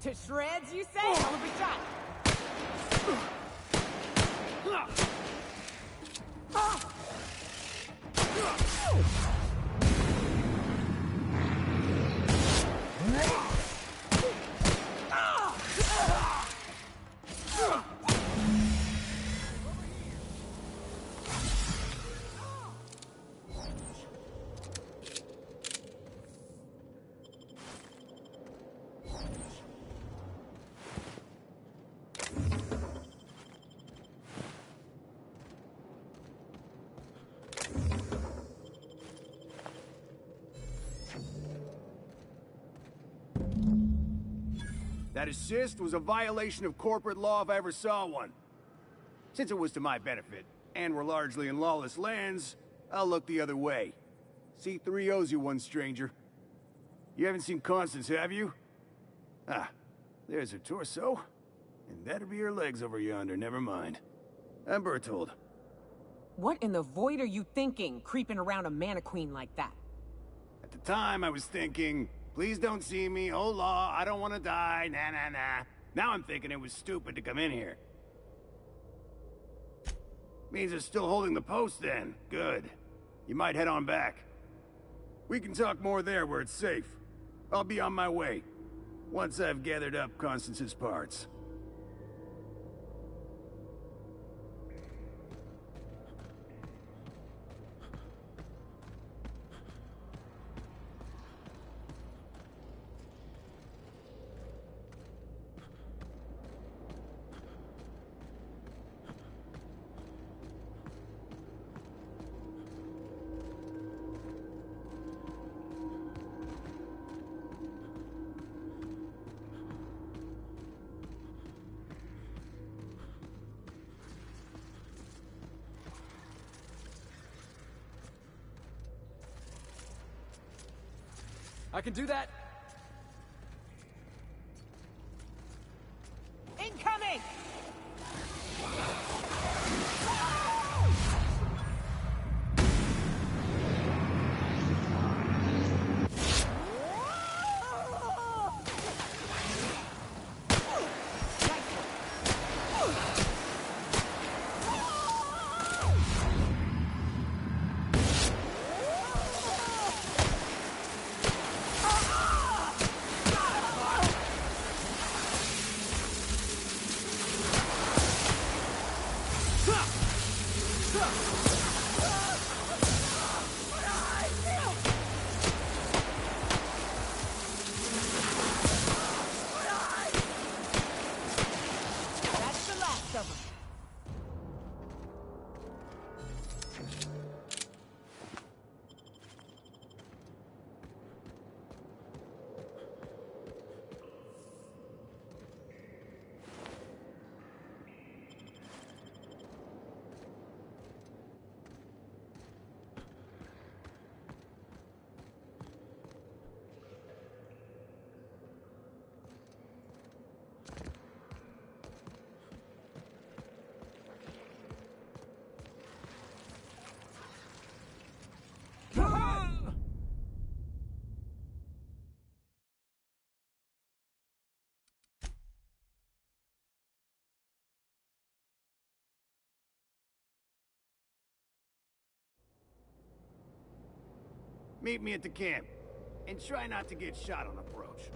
To shreds, you say? Hell of a shot. That assist was a violation of corporate law if I ever saw one. Since it was to my benefit, and we're largely in lawless lands, I'll look the other way. C3 owes you one, stranger. You haven't seen Constance, have you? Ah, there's her torso. And that'll be her legs over yonder, never mind. I'm Bertold. What in the void are you thinking, creeping around a mannequin like that? At the time, I was thinking, please don't see me, oh law, I don't want to die, nah nah nah. Now I'm thinking it was stupid to come in here. Means they're still holding the post then. Good. You might head on back. We can talk more there where it's safe. I'll be on my way. Once I've gathered up Constance's parts. I can do that. Incoming! Meet me at the camp. And try not to get shot on approach.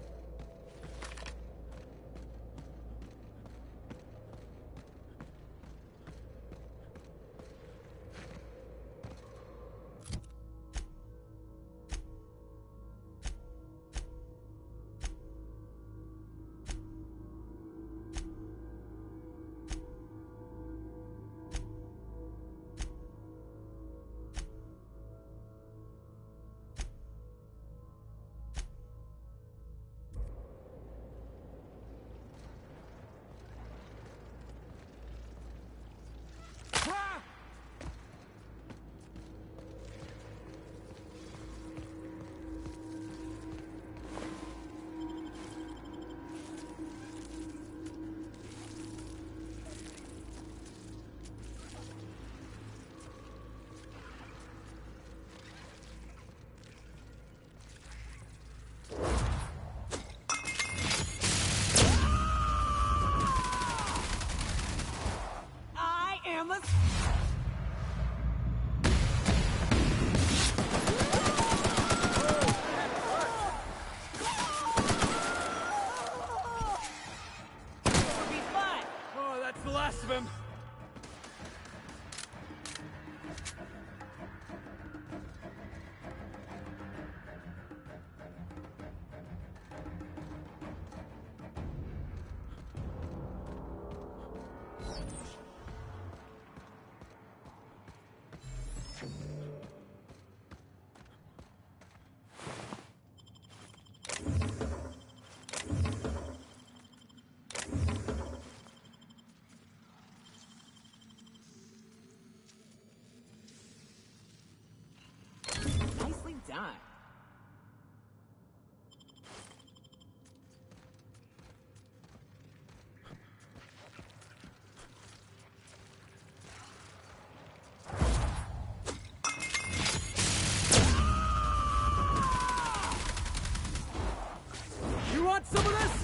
Want some of this?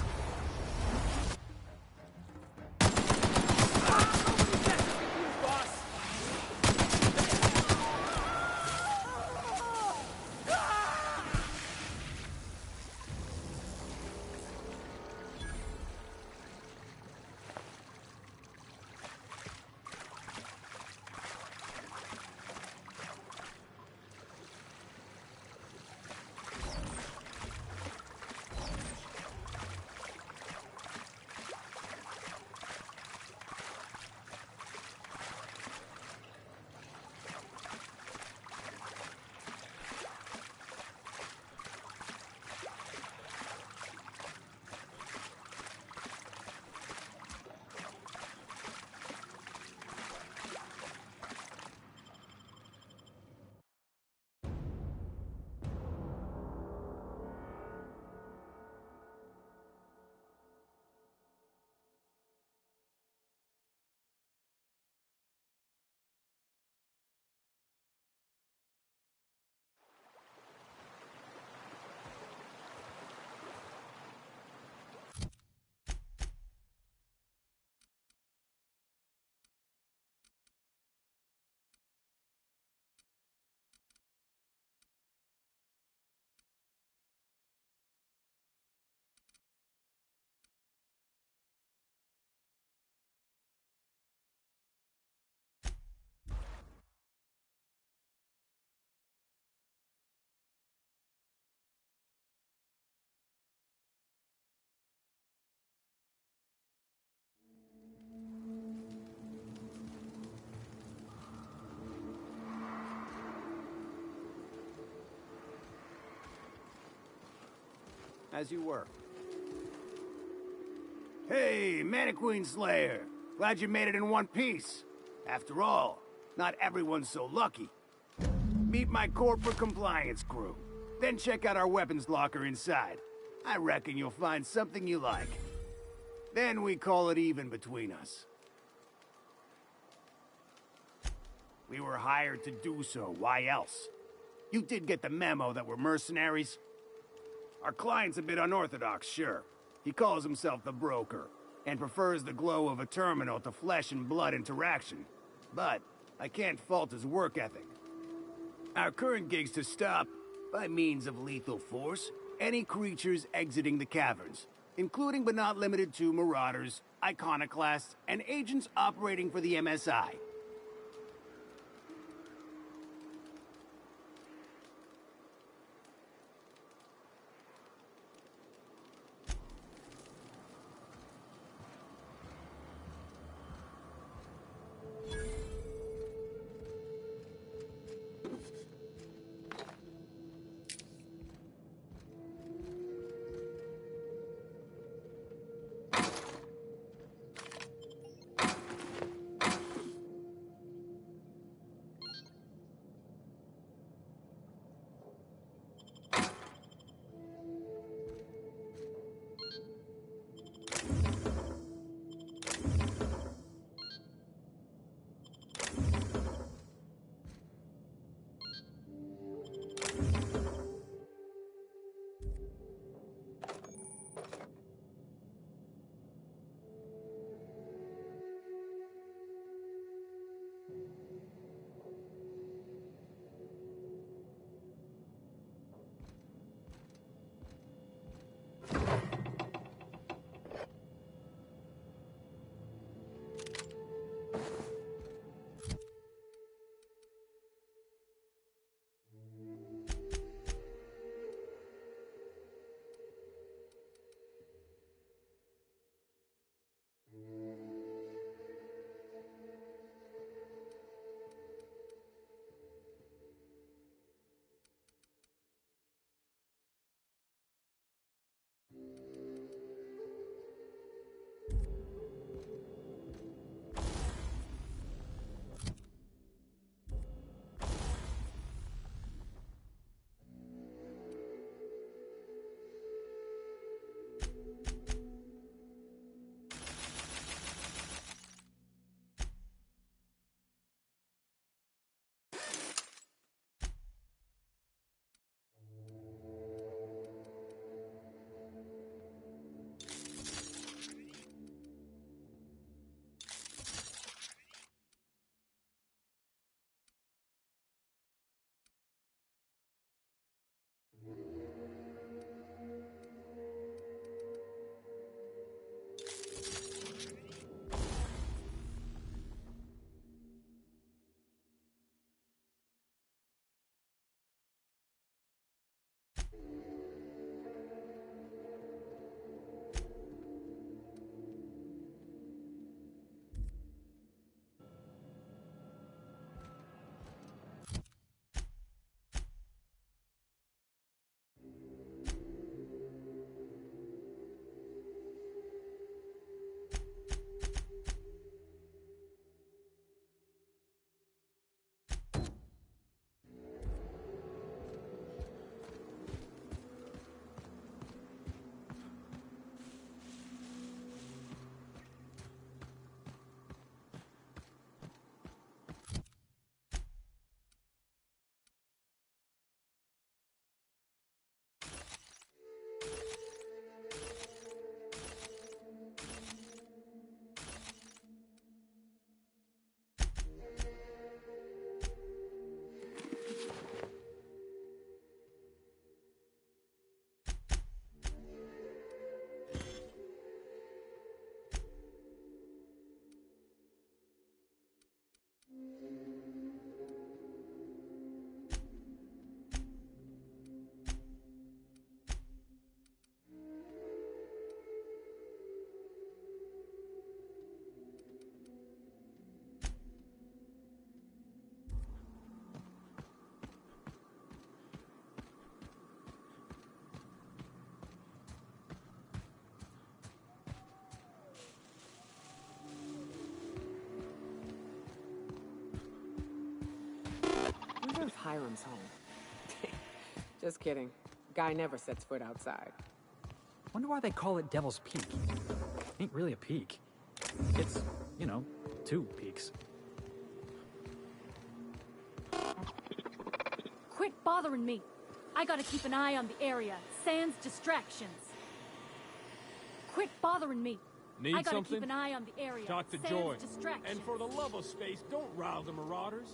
As you were. Hey, Mannequin Slayer! Glad you made it in one piece. After all, not everyone's so lucky. Meet my corporate compliance crew. Then check out our weapons locker inside. I reckon you'll find something you like. Then we call it even between us. We were hired to do so, why else? You did get the memo that we're mercenaries? Our client's a bit unorthodox, sure. He calls himself the broker, and prefers the glow of a terminal to flesh and blood interaction. But I can't fault his work ethic. Our current gig's to stop, by means of lethal force, any creatures exiting the caverns, including but not limited to marauders, iconoclasts, and agents operating for the MSI. Hiram's home. Just kidding. Guy never sets foot outside. Wonder why they call it Devil's Peak. Ain't really a peak. It's, you know, 2 peaks. Quit bothering me. I gotta keep an eye on the area, sans distractions. Quit bothering me. Need I gotta something? keep an eye on the area, Talk to sans Joy. distractions. And for the love of space, don't rile the Marauders.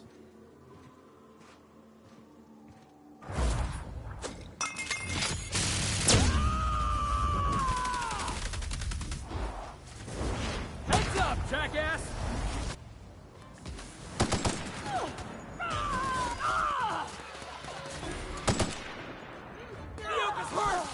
Heads up, jackass! Nuke is hurt!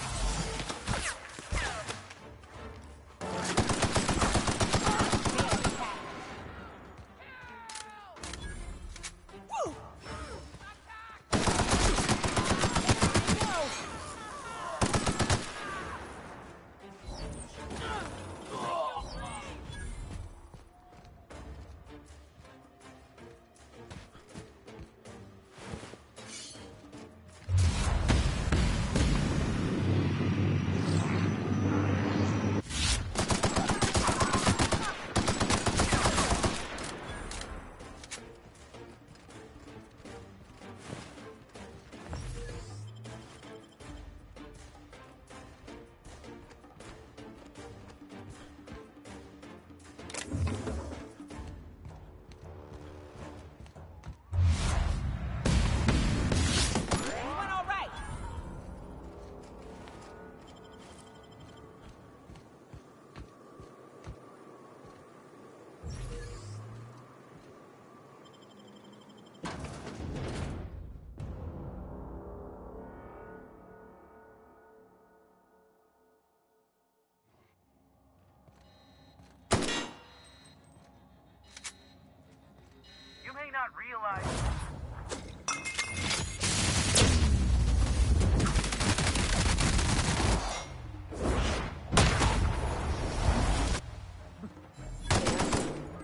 You may not realize...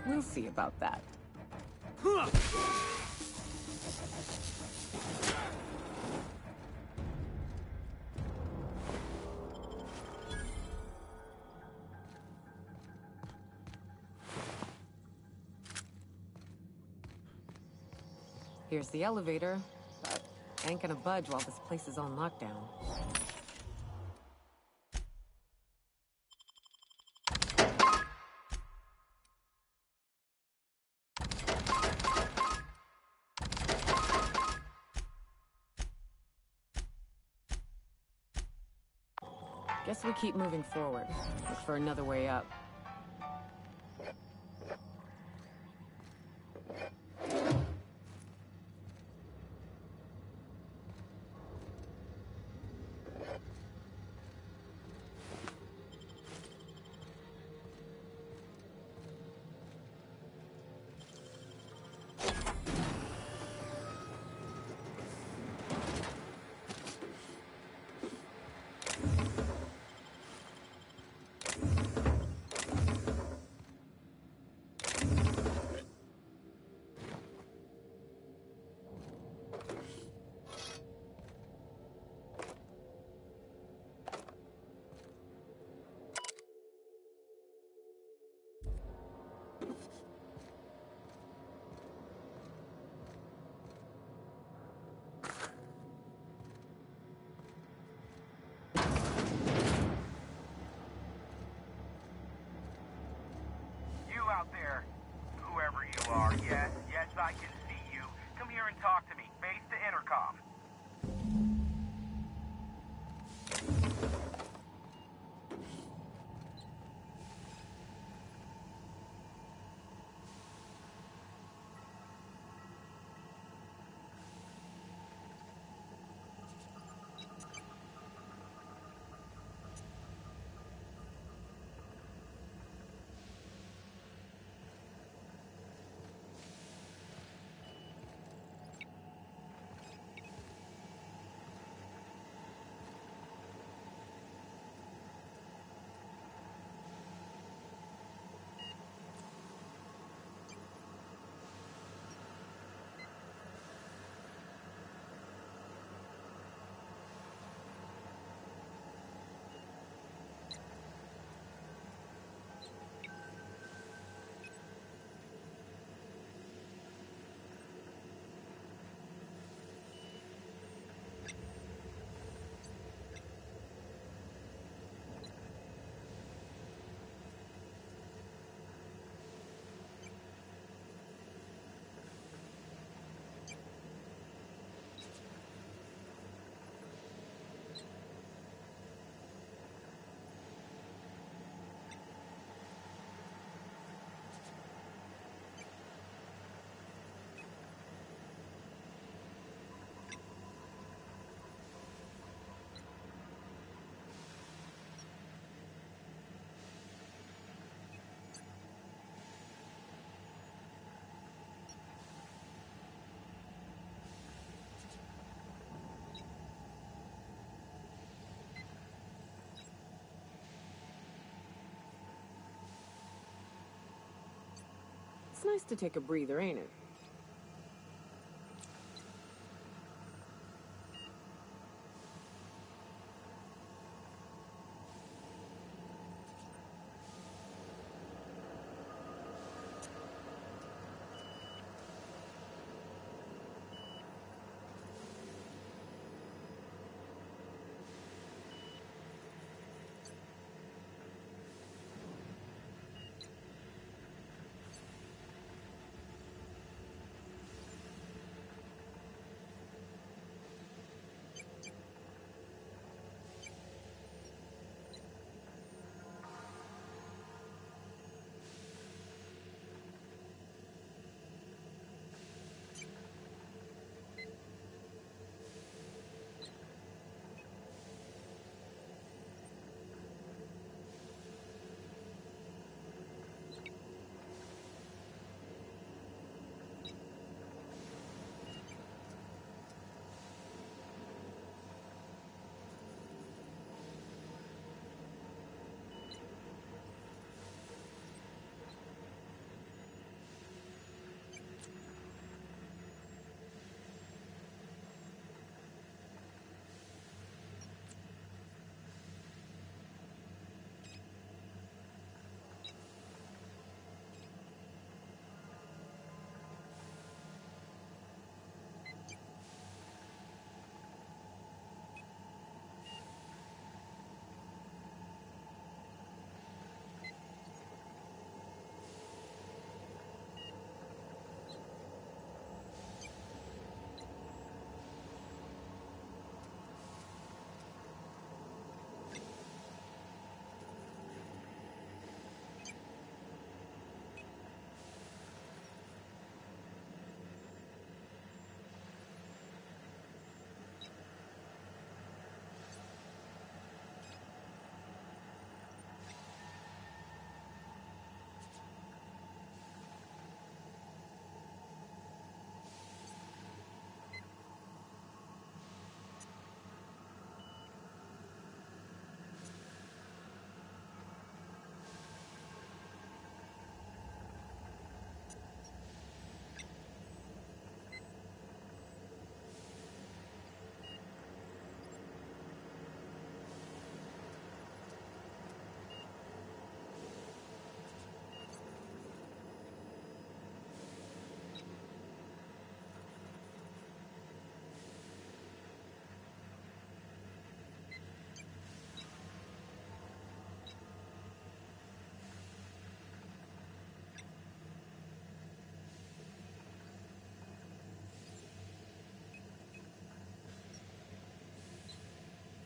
We'll see about that. Here's the elevator, but ain't gonna budge while this place is on lockdown. Guess we keep moving forward. Look for another way up. Out there, whoever you are, yes, I can see you. Come here and talk to me. Face the intercom. Nice to take a breather, ain't it?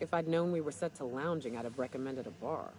If I'd known we were set to lounging, I'd have recommended a bar.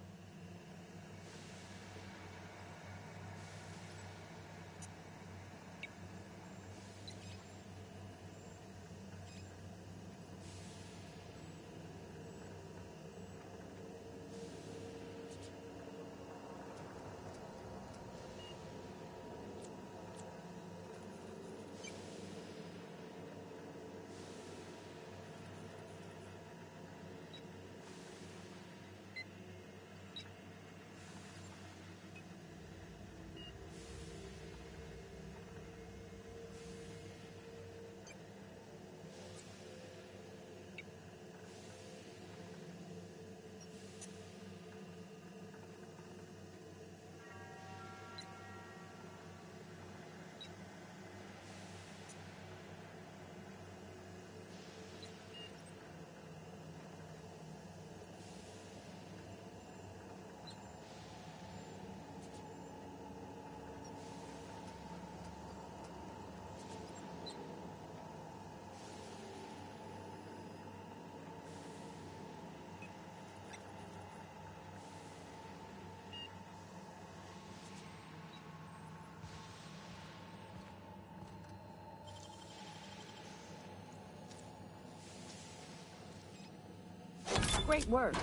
Great work.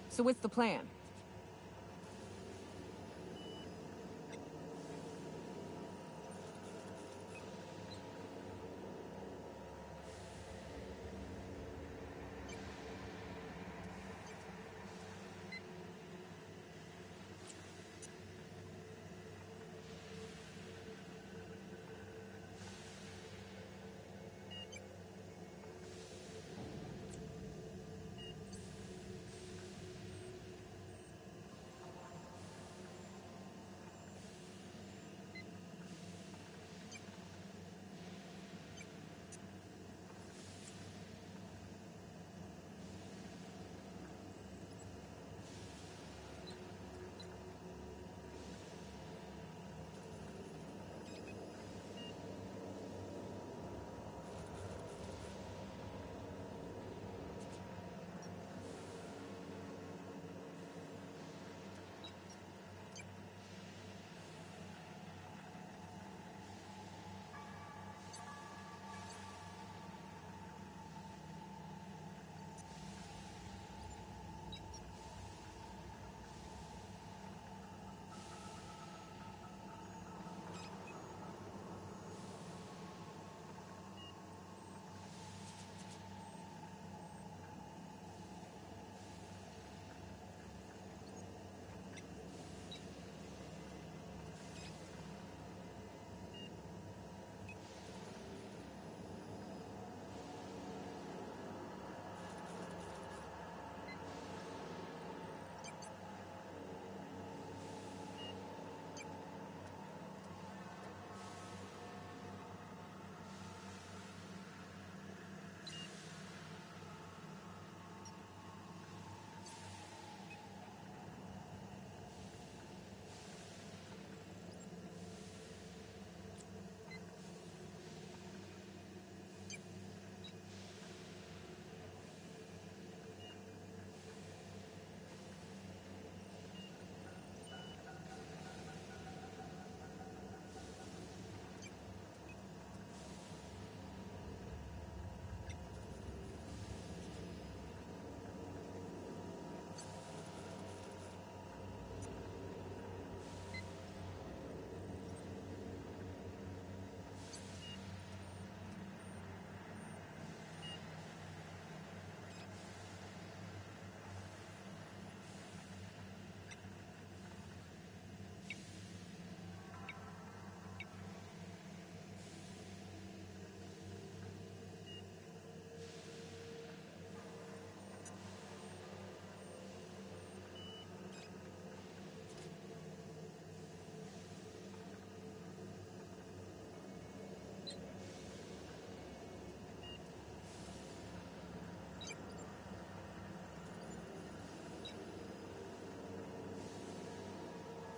So what's the plan?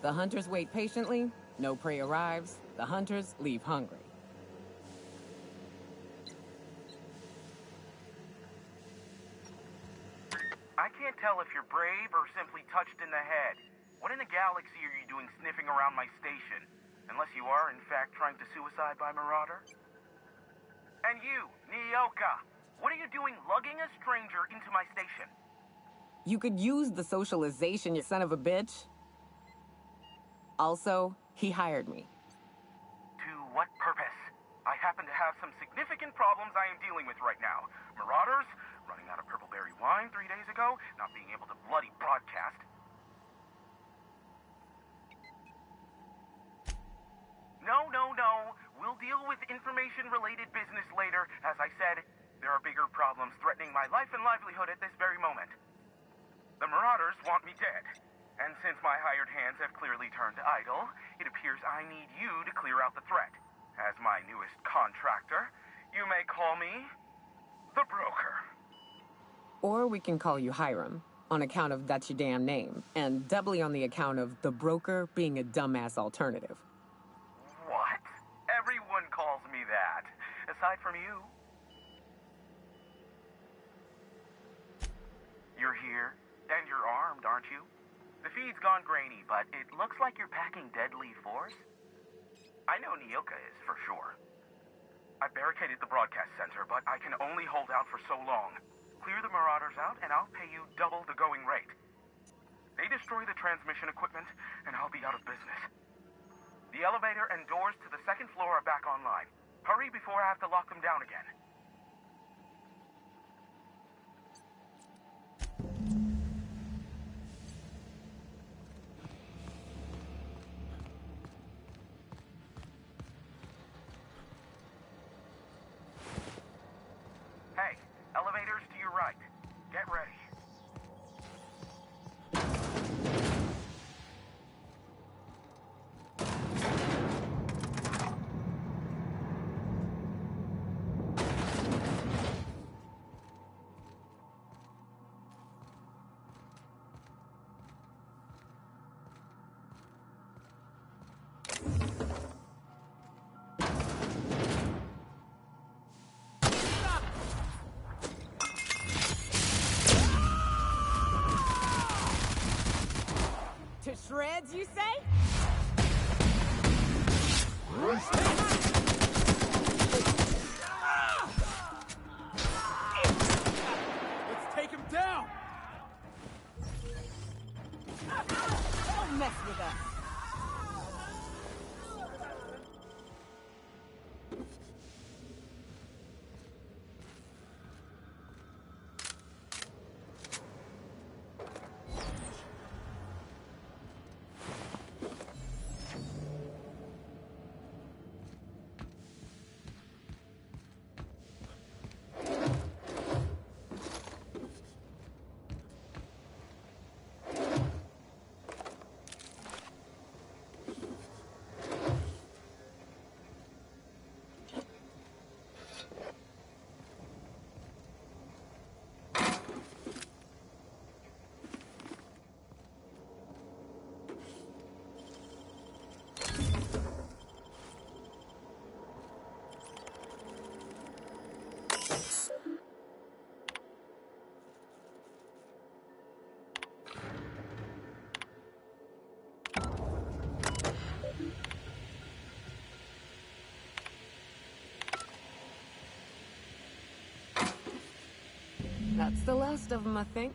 The hunters wait patiently, no prey arrives, the hunters leave hungry. I can't tell if you're brave or simply touched in the head. What in the galaxy are you doing sniffing around my station? Unless you are, in fact, trying to suicide by Marauder? And you, Nyoka, what are you doing lugging a stranger into my station? You could use the socialization, you son of a bitch. Also, he hired me. To what purpose? I happen to have some significant problems I am dealing with right now. Marauders, running out of purple berry wine 3 days ago, not being able to bloody broadcast. No. We'll deal with information-related business later. As I said, there are bigger problems threatening my life and livelihood at this very moment. The Marauders want me dead. And since my hired hands have clearly turned idle, it appears I need you to clear out the threat. As my newest contractor, you may call me the Broker. Or we can call you Hiram, on account of that's your damn name, and doubly on the account of the Broker being a dumbass alternative. What? Everyone calls me that, aside from you. You're here, and you're armed, aren't you? The feed's gone grainy, but it looks like you're packing deadly force. I know Nyoka is, for sure. I barricaded the broadcast center, but I can only hold out for so long. Clear the Marauders out, and I'll pay you double the going rate. destroy the transmission equipment, and I'll be out of business. The elevator and doors to the second floor are back online. Hurry before I have to lock them down again. Hey, elevators to your right. Get ready. To shreds, you say? Let's take him down! Don't mess with us. That's the last of them, I think.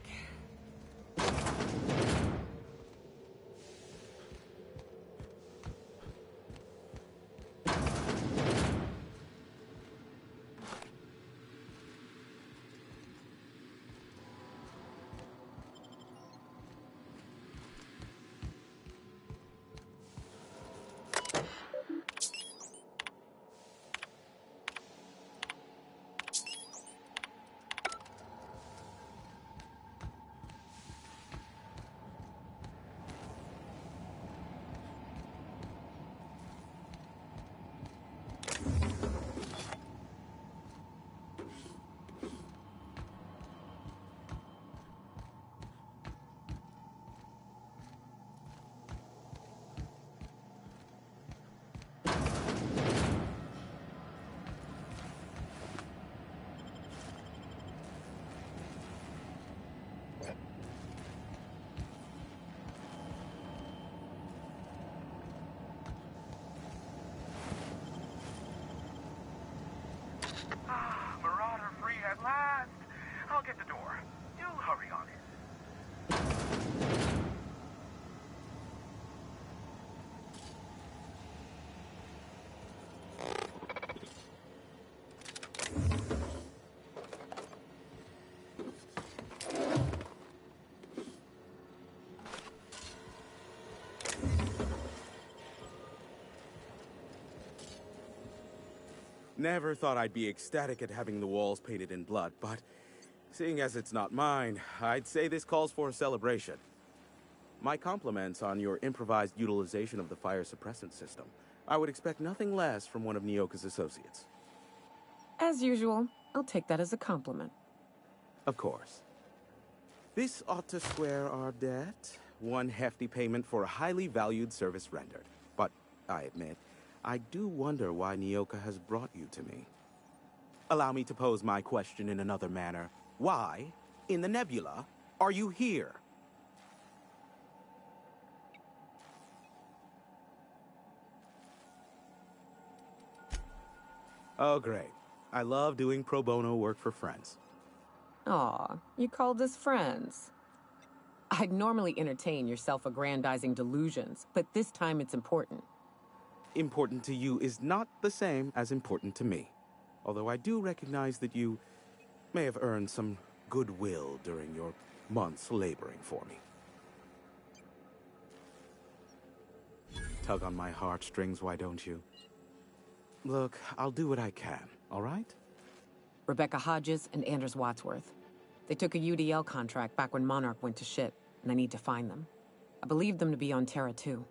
Marauder free at last. I'll get the door. You hurry on it. Never thought I'd be ecstatic at having the walls painted in blood, but seeing as it's not mine, I'd say this calls for a celebration. My compliments on your improvised utilization of the fire suppressant system. I would expect nothing less from one of Nyoka's associates. As usual, I'll take that as a compliment. Of course. This ought to square our debt. One hefty payment for a highly valued service rendered. But, I admit, I do wonder why Nyoka has brought you to me. Allow me to pose my question in another manner. Why, in the nebula, are you here? Oh, great. I love doing pro bono work for friends. Aw, you called us friends. I'd normally entertain your self-aggrandizing delusions, but this time it's important. Important to you is not the same as important to me. Although I do recognize that you may have earned some goodwill during your months laboring for me. Tug on my heartstrings, why don't you? Look, I'll do what I can, all right? Rebecca Hodges and Anders Wadsworth. They took a UDL contract back when Monarch went to shit, and I need to find them. I believe them to be on Terra 2.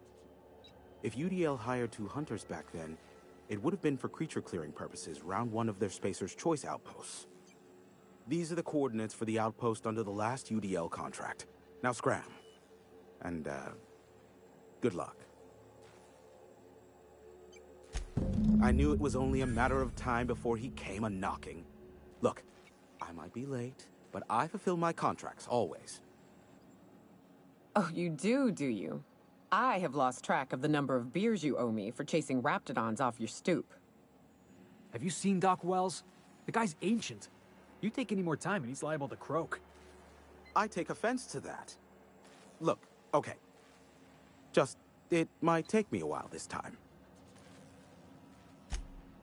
If UDL hired 2 hunters back then, it would have been for creature clearing purposes, round one of their Spacer's Choice outposts. These are the coordinates for the outpost under the last UDL contract. Now scram. And, good luck. I knew it was only a matter of time before he came a-knocking. Look, I might be late, but I fulfill my contracts, always. Oh, you do you? I have lost track of the number of beers you owe me for chasing raptidons off your stoop. Have you seen Doc Wells? The guy's ancient. You take any more time and he's liable to croak. I take offense to that. Look, okay. It might take me a while this time.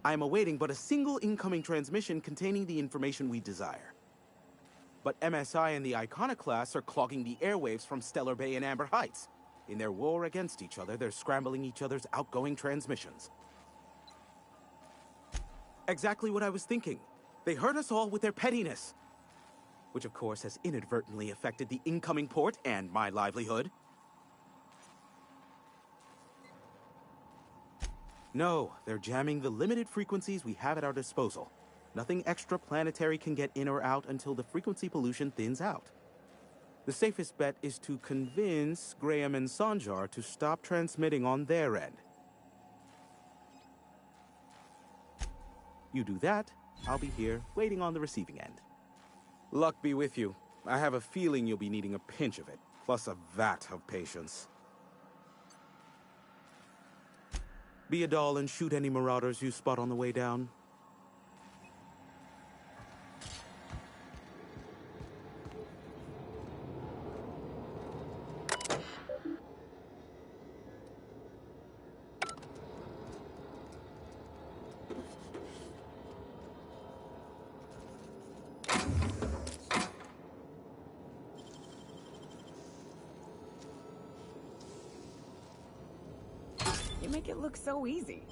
I am awaiting but a single incoming transmission containing the information we desire. But MSI and the Iconoclasts are clogging the airwaves from Stellar Bay and Amber Heights. In their war against each other, they're scrambling each other's outgoing transmissions. Exactly what I was thinking. They hurt us all with their pettiness. Which, of course, has inadvertently affected the incoming port and my livelihood. No, they're jamming the limited frequencies we have at our disposal. Nothing extraplanetary can get in or out until the frequency pollution thins out. The safest bet is to convince Graham and Sanjar to stop transmitting on their end. You do that, I'll be here, waiting on the receiving end. Luck be with you. I have a feeling you'll be needing a pinch of it, plus a vat of patience. Be a doll and shoot any marauders you spot on the way down. You make it look so easy.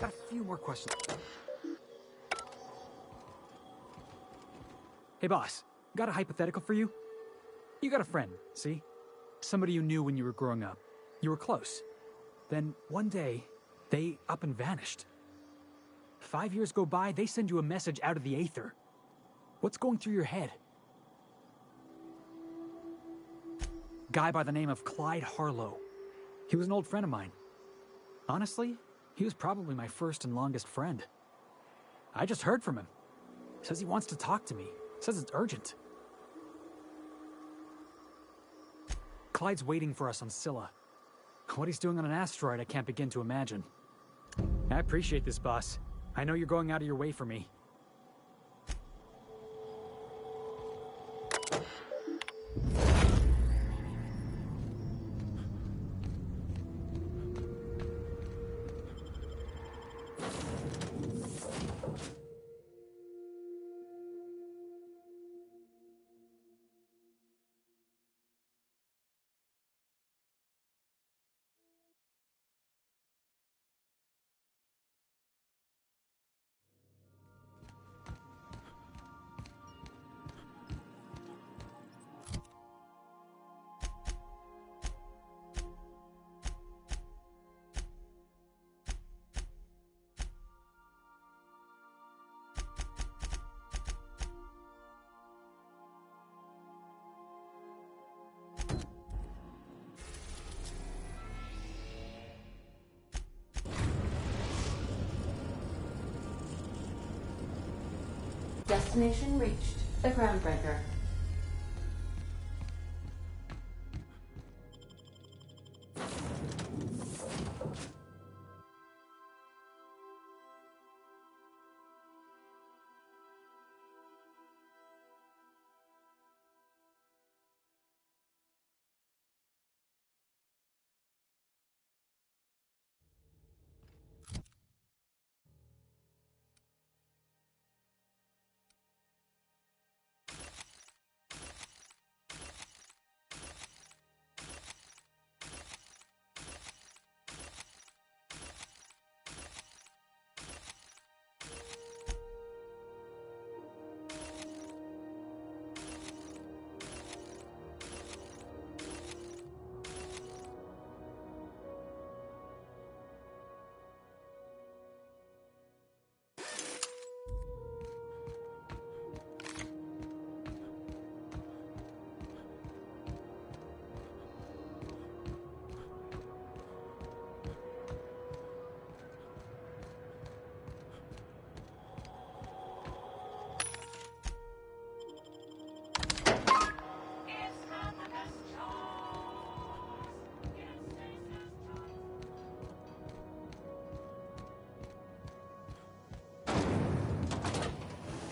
Got a few more questions. Hey, boss. Got a hypothetical for you? You got a friend, see? Somebody you knew when you were growing up. You were close. Then, one day, they up and vanished. 5 years go by, they send you a message out of the aether. What's going through your head? Guy by the name of Clyde Harlow. He was an old friend of mine. Honestly, he was probably my first and longest friend. I just heard from him. Says he wants to talk to me. Says it's urgent. Clyde's waiting for us on Scylla. What he's doing on an asteroid, I can't begin to imagine. I appreciate this, boss. I know you're going out of your way for me. Destination reached. The Groundbreaker.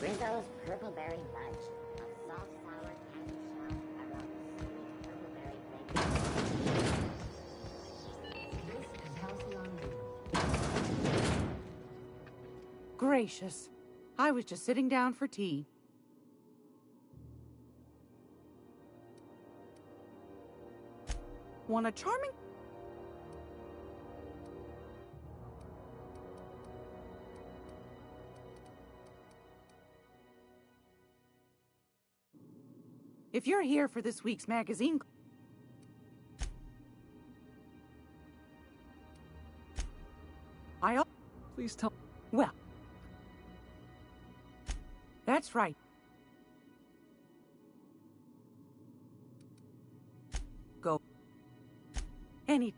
Rizzo's Purpleberry Fudge. A salt sour candy shell around sweet purpleberry flavor. This is Halcyon. Gracious. I was just sitting down for tea. Want a charming... If you're here for this week's magazine... Please tell... Well... That's right. Go. Any...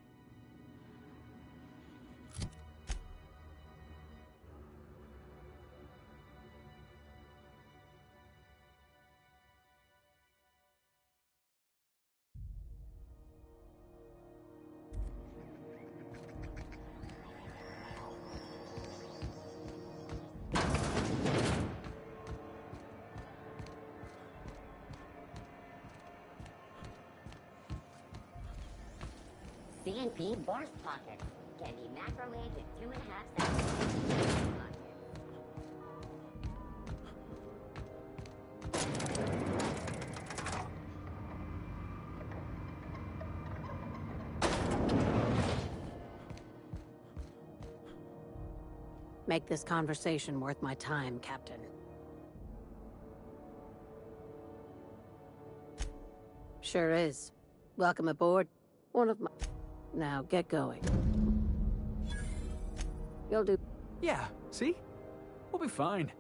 C&P Borscht Pocket. Can be macrowaved in 2.5 seconds. Make this conversation worth my time, Captain. Sure is. Welcome aboard. One of my... Now, get going. You'll do... Yeah, see? We'll be fine.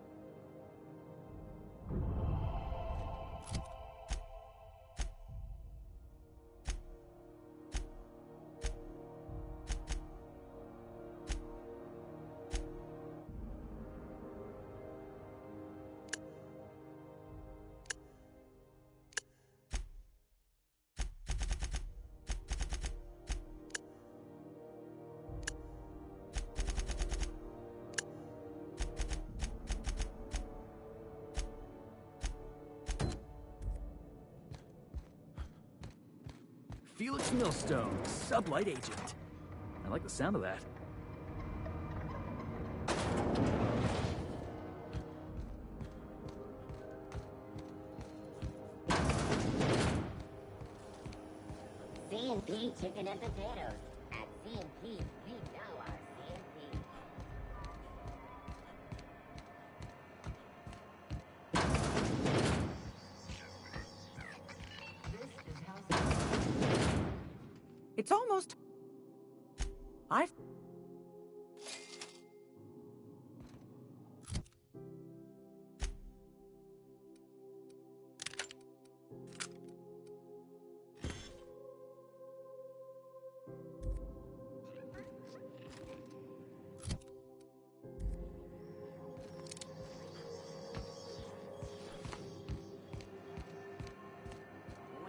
Felix Millstone, sublight agent. I like the sound of that. C&P chicken and potatoes. At C&P, we know our C&P. It's almost... I've...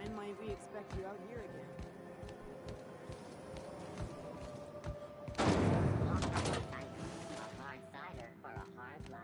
When might we expect you out here again? A hard cider for a hard life.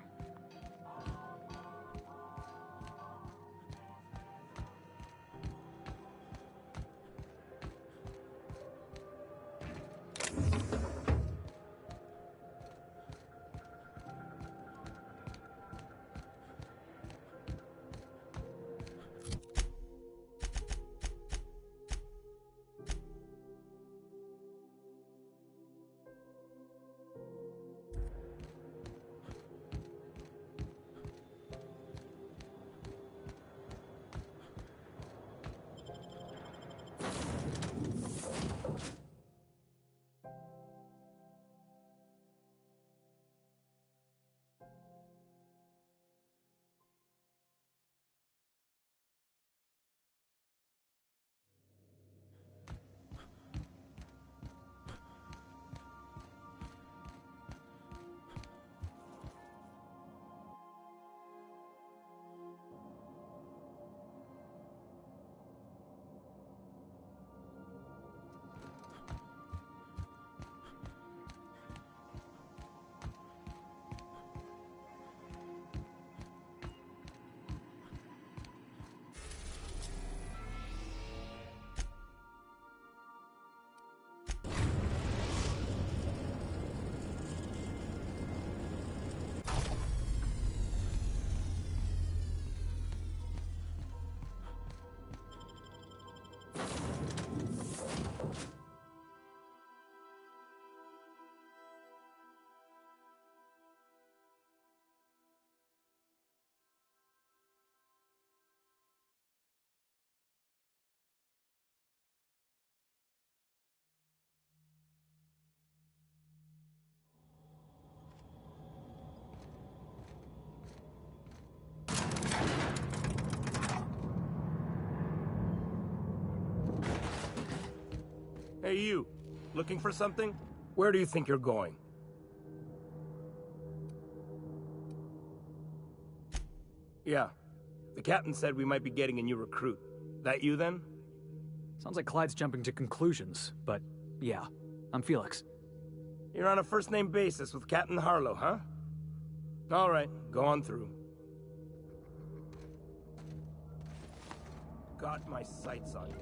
Hey, you. Looking for something? Where do you think you're going? Yeah. The captain said we might be getting a new recruit. That you, then? Sounds like Clyde's jumping to conclusions, but yeah, I'm Felix. You're on a first-name basis with Captain Harlow, huh? All right, go on through. Got my sights on you.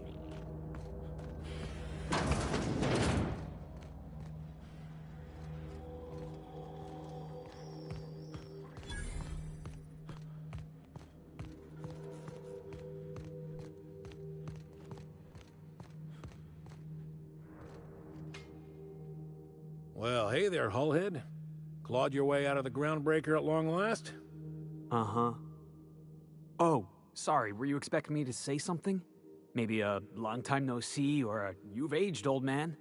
Well, hey there, Hullhead. Clawed your way out of the groundbreaker at long last? Uh-huh. Oh, sorry, were you expecting me to say something? Maybe a long time no see, or a you've aged, old man?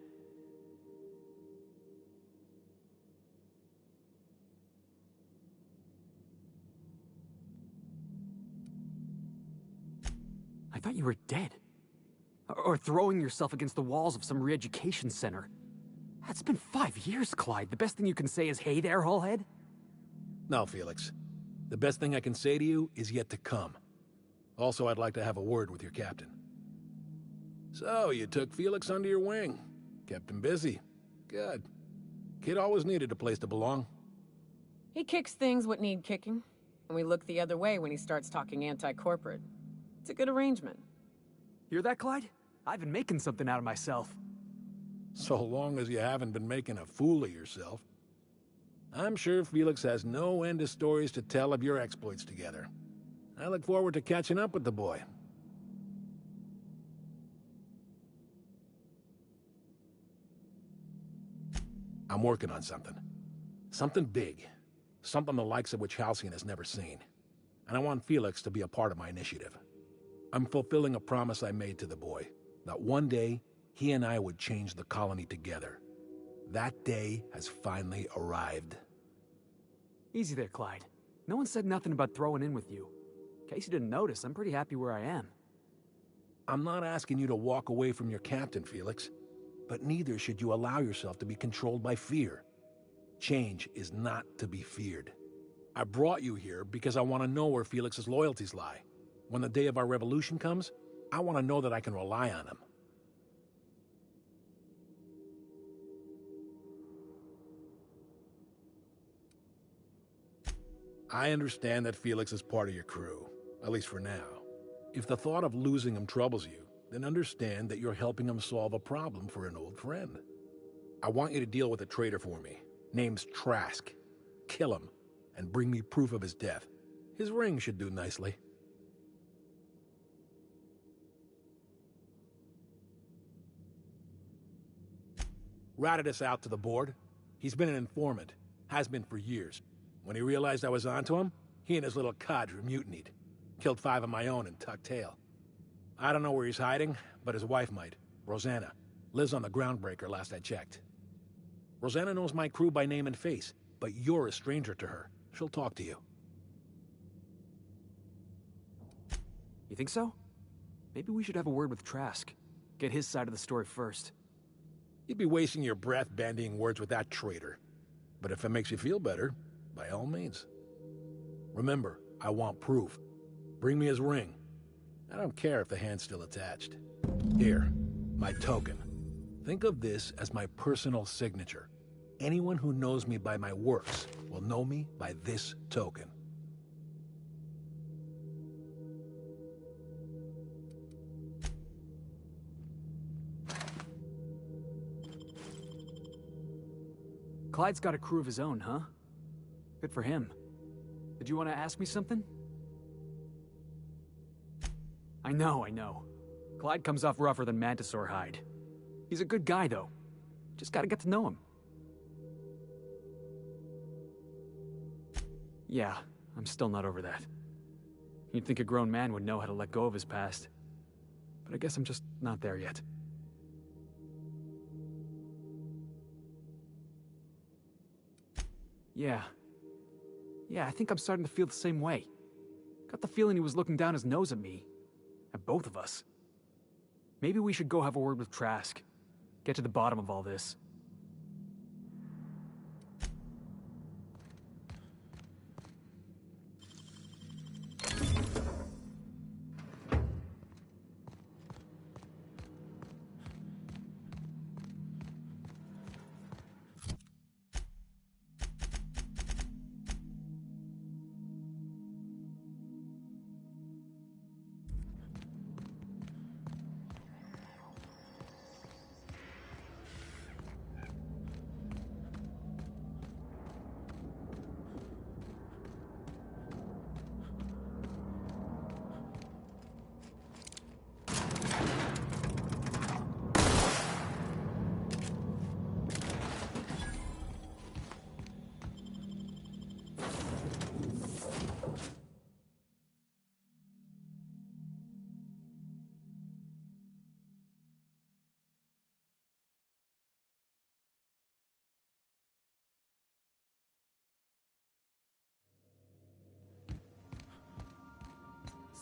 I thought you were dead. Or throwing yourself against the walls of some re-education center. It's been 5 years, Clyde. The best thing you can say is, hey there, Hullhead? No, Felix. The best thing I can say to you is yet to come. Also, I'd like to have a word with your captain. So, you took Felix under your wing. Kept him busy. Good. Kid always needed a place to belong. He kicks things what need kicking, and we look the other way when he starts talking anti-corporate. It's a good arrangement. Hear that, Clyde? I've been making something out of myself. So long as you haven't been making a fool of yourself. I'm sure Felix has no end of stories to tell of your exploits together. I look forward to catching up with the boy. I'm working on something. Something big. Something the likes of which Halcyon has never seen. And I want Felix to be a part of my initiative. I'm fulfilling a promise I made to the boy, that one day, he and I would change the colony together. That day has finally arrived. Easy there, Clyde. No one said nothing about throwing in with you. In case you didn't notice, I'm pretty happy where I am. I'm not asking you to walk away from your captain, Felix. But neither should you allow yourself to be controlled by fear. Change is not to be feared. I brought you here because I want to know where Felix's loyalties lie. When the day of our revolution comes, I want to know that I can rely on him. I understand that Felix is part of your crew, at least for now. If the thought of losing him troubles you, then understand that you're helping him solve a problem for an old friend. I want you to deal with a traitor for me. Name's Trask. Kill him, and bring me proof of his death. His ring should do nicely. Ratted us out to the board. He's been an informant. Has been for years. When he realized I was onto him, he and his little cadre mutinied. Killed 5 of my own and tucked tail. I don't know where he's hiding, but his wife might. Rosanna. Lives on the Groundbreaker last I checked. Rosanna knows my crew by name and face, but you're a stranger to her. She'll talk to you. You think so? Maybe we should have a word with Trask. Get his side of the story first. You'd be wasting your breath bandying words with that traitor. But if it makes you feel better, by all means. Remember, I want proof. Bring me his ring. I don't care if the hand's still attached. Here, my token. Think of this as my personal signature. Anyone who knows me by my works will know me by this token. Clyde's got a crew of his own, huh? Good for him. Did you want to ask me something? I know. Clyde comes off rougher than Mantisaur hide. He's a good guy, though. Just gotta get to know him. Yeah, I'm still not over that. You'd think a grown man would know how to let go of his past. But I guess I'm just not there yet. Yeah, I think I'm starting to feel the same way. Got the feeling he was looking down his nose at me. At both of us. Maybe we should go have a word with Trask. Get to the bottom of all this.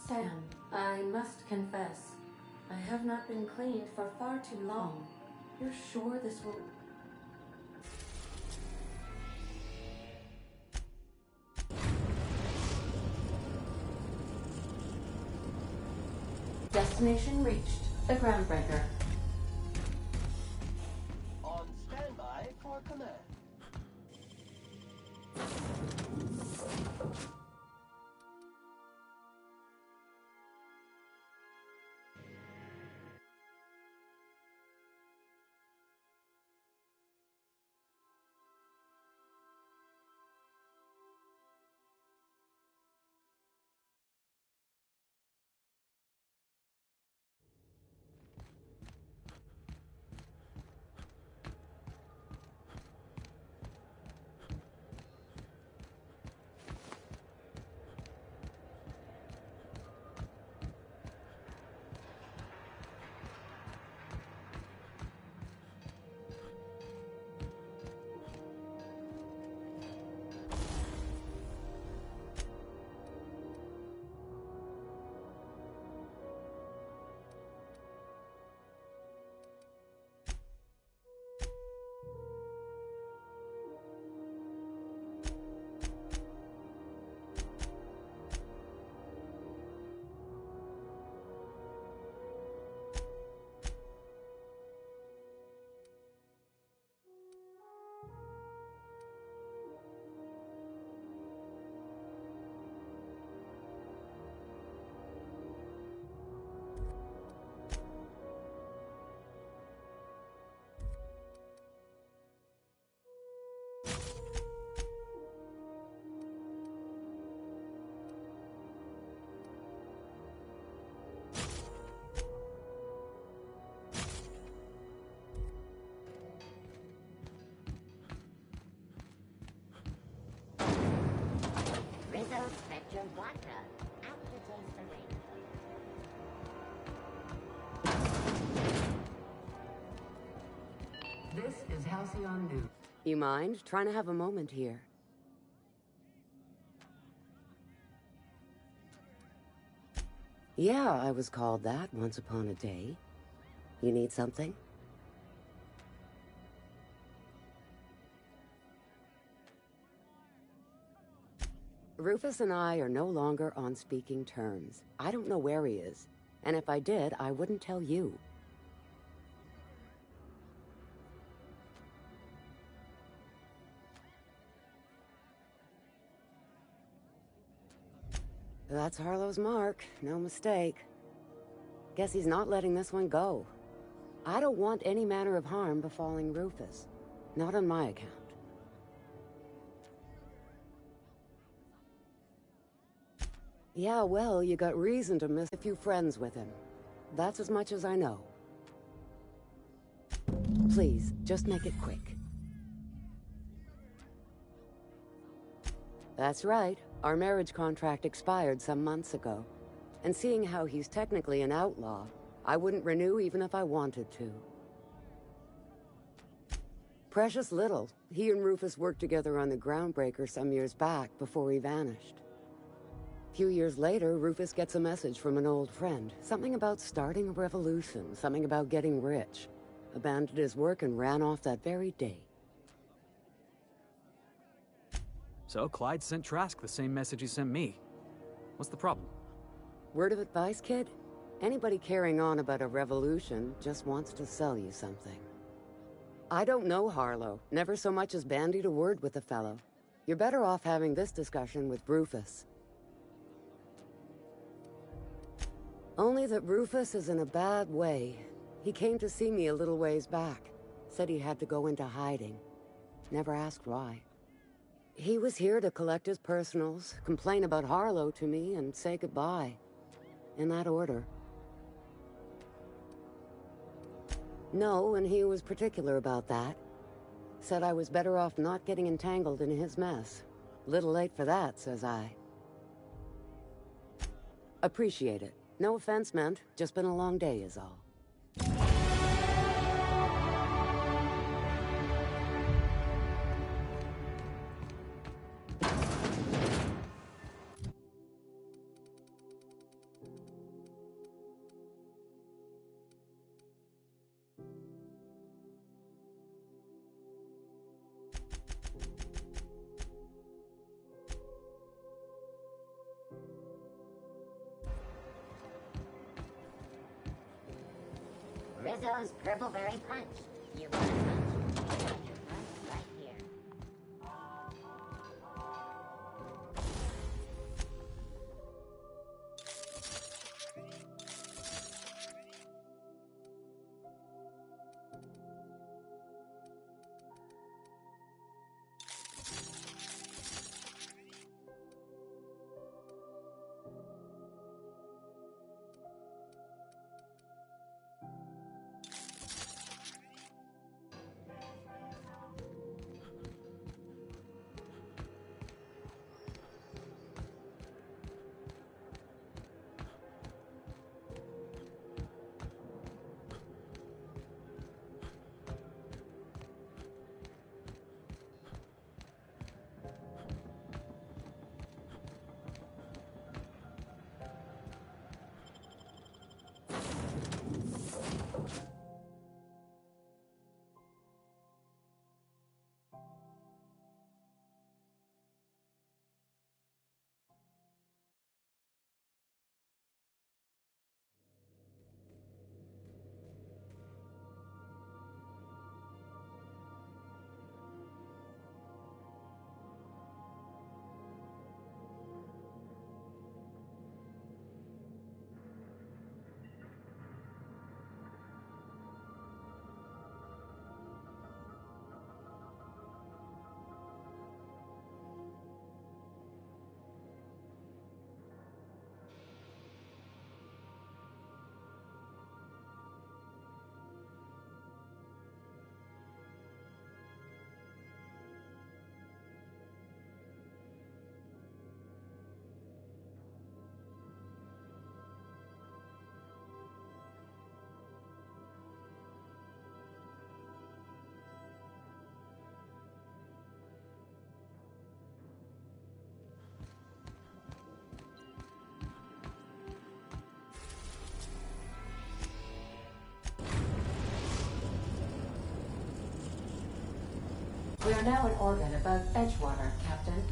Sam, I must confess, I have not been cleaned for far too long. You're sure this will... Destination reached. The Groundbreaker. On standby for command. Halcyon News. You mind trying to have a moment here? Yeah, I was called that once upon a day. You need something? Rufus and I are no longer on speaking terms. I don't know where he is, and if I did, I wouldn't tell you. That's Harlow's mark, no mistake. Guess he's not letting this one go. I don't want any manner of harm befalling Rufus. Not on my account. Yeah, well, you got reason to miss a few friends with him. That's as much as I know. Please, just make it quick. That's right. Our marriage contract expired some months ago. And seeing how he's technically an outlaw, I wouldn't renew even if I wanted to. Precious little. He and Rufus worked together on the Groundbreaker some years back before he vanished. A few years later, Rufus gets a message from an old friend. Something about starting a revolution, something about getting rich. Abandoned his work and ran off that very day. So Clyde sent Trask the same message he sent me. What's the problem? Word of advice, kid? Anybody carrying on about a revolution just wants to sell you something. I don't know Harlow. Never so much as bandied a word with the fellow. You're better off having this discussion with Rufus. Only that Rufus is in a bad way. He came to see me a little ways back. Said he had to go into hiding. Never asked why. He was here to collect his personals, complain about Harlow to me, and say goodbye. In that order. No, and he was particular about that. Said I was better off not getting entangled in his mess. Little late for that, says I. Appreciate it. No offense meant, just been a long day is all. Rizzo's Purple Berry Punch. You want a punch? Get your punch right here. We are now in orbit above Edgewater, Captain.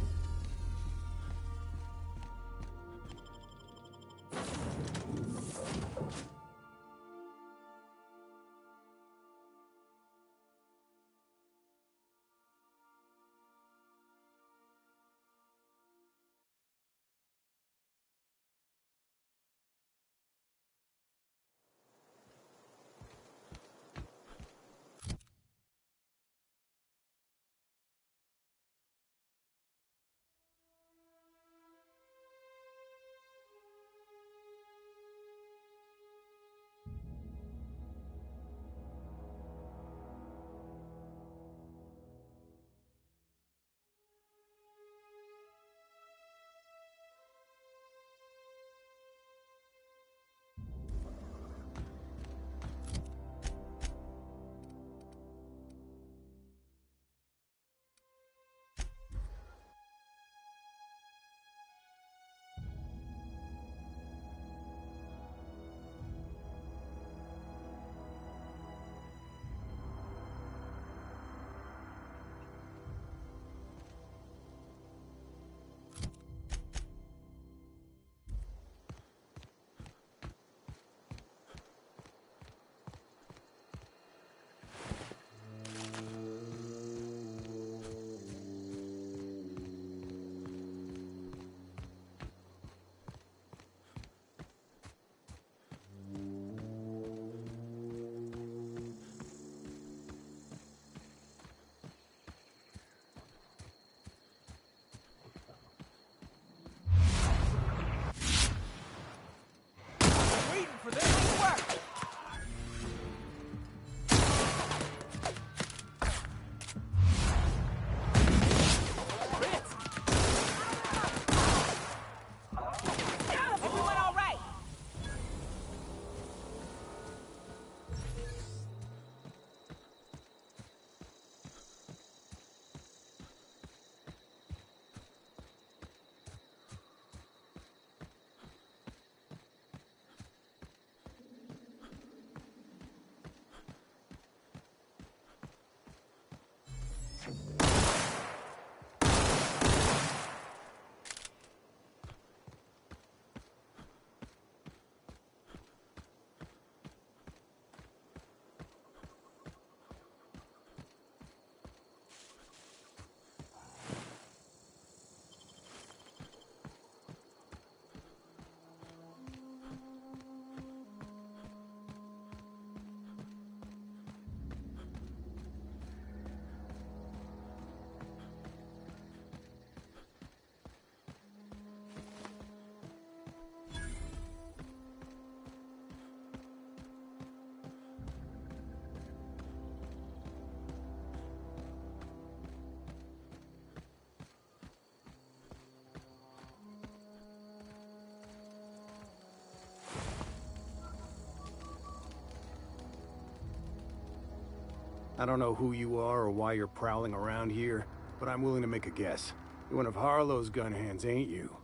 I don't know who you are or why you're prowling around here, but I'm willing to make a guess. You're one of Harlow's gun hands, ain't you?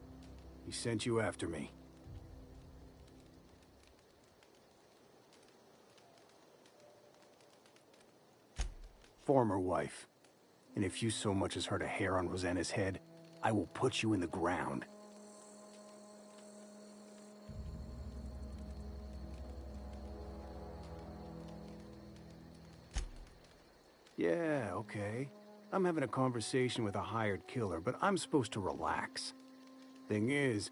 He sent you after me. Former wife. And if you so much as hurt a hair on Rosanna's head, I will put you in the ground. Yeah, okay. I'm having a conversation with a hired killer, but I'm supposed to relax. Thing is,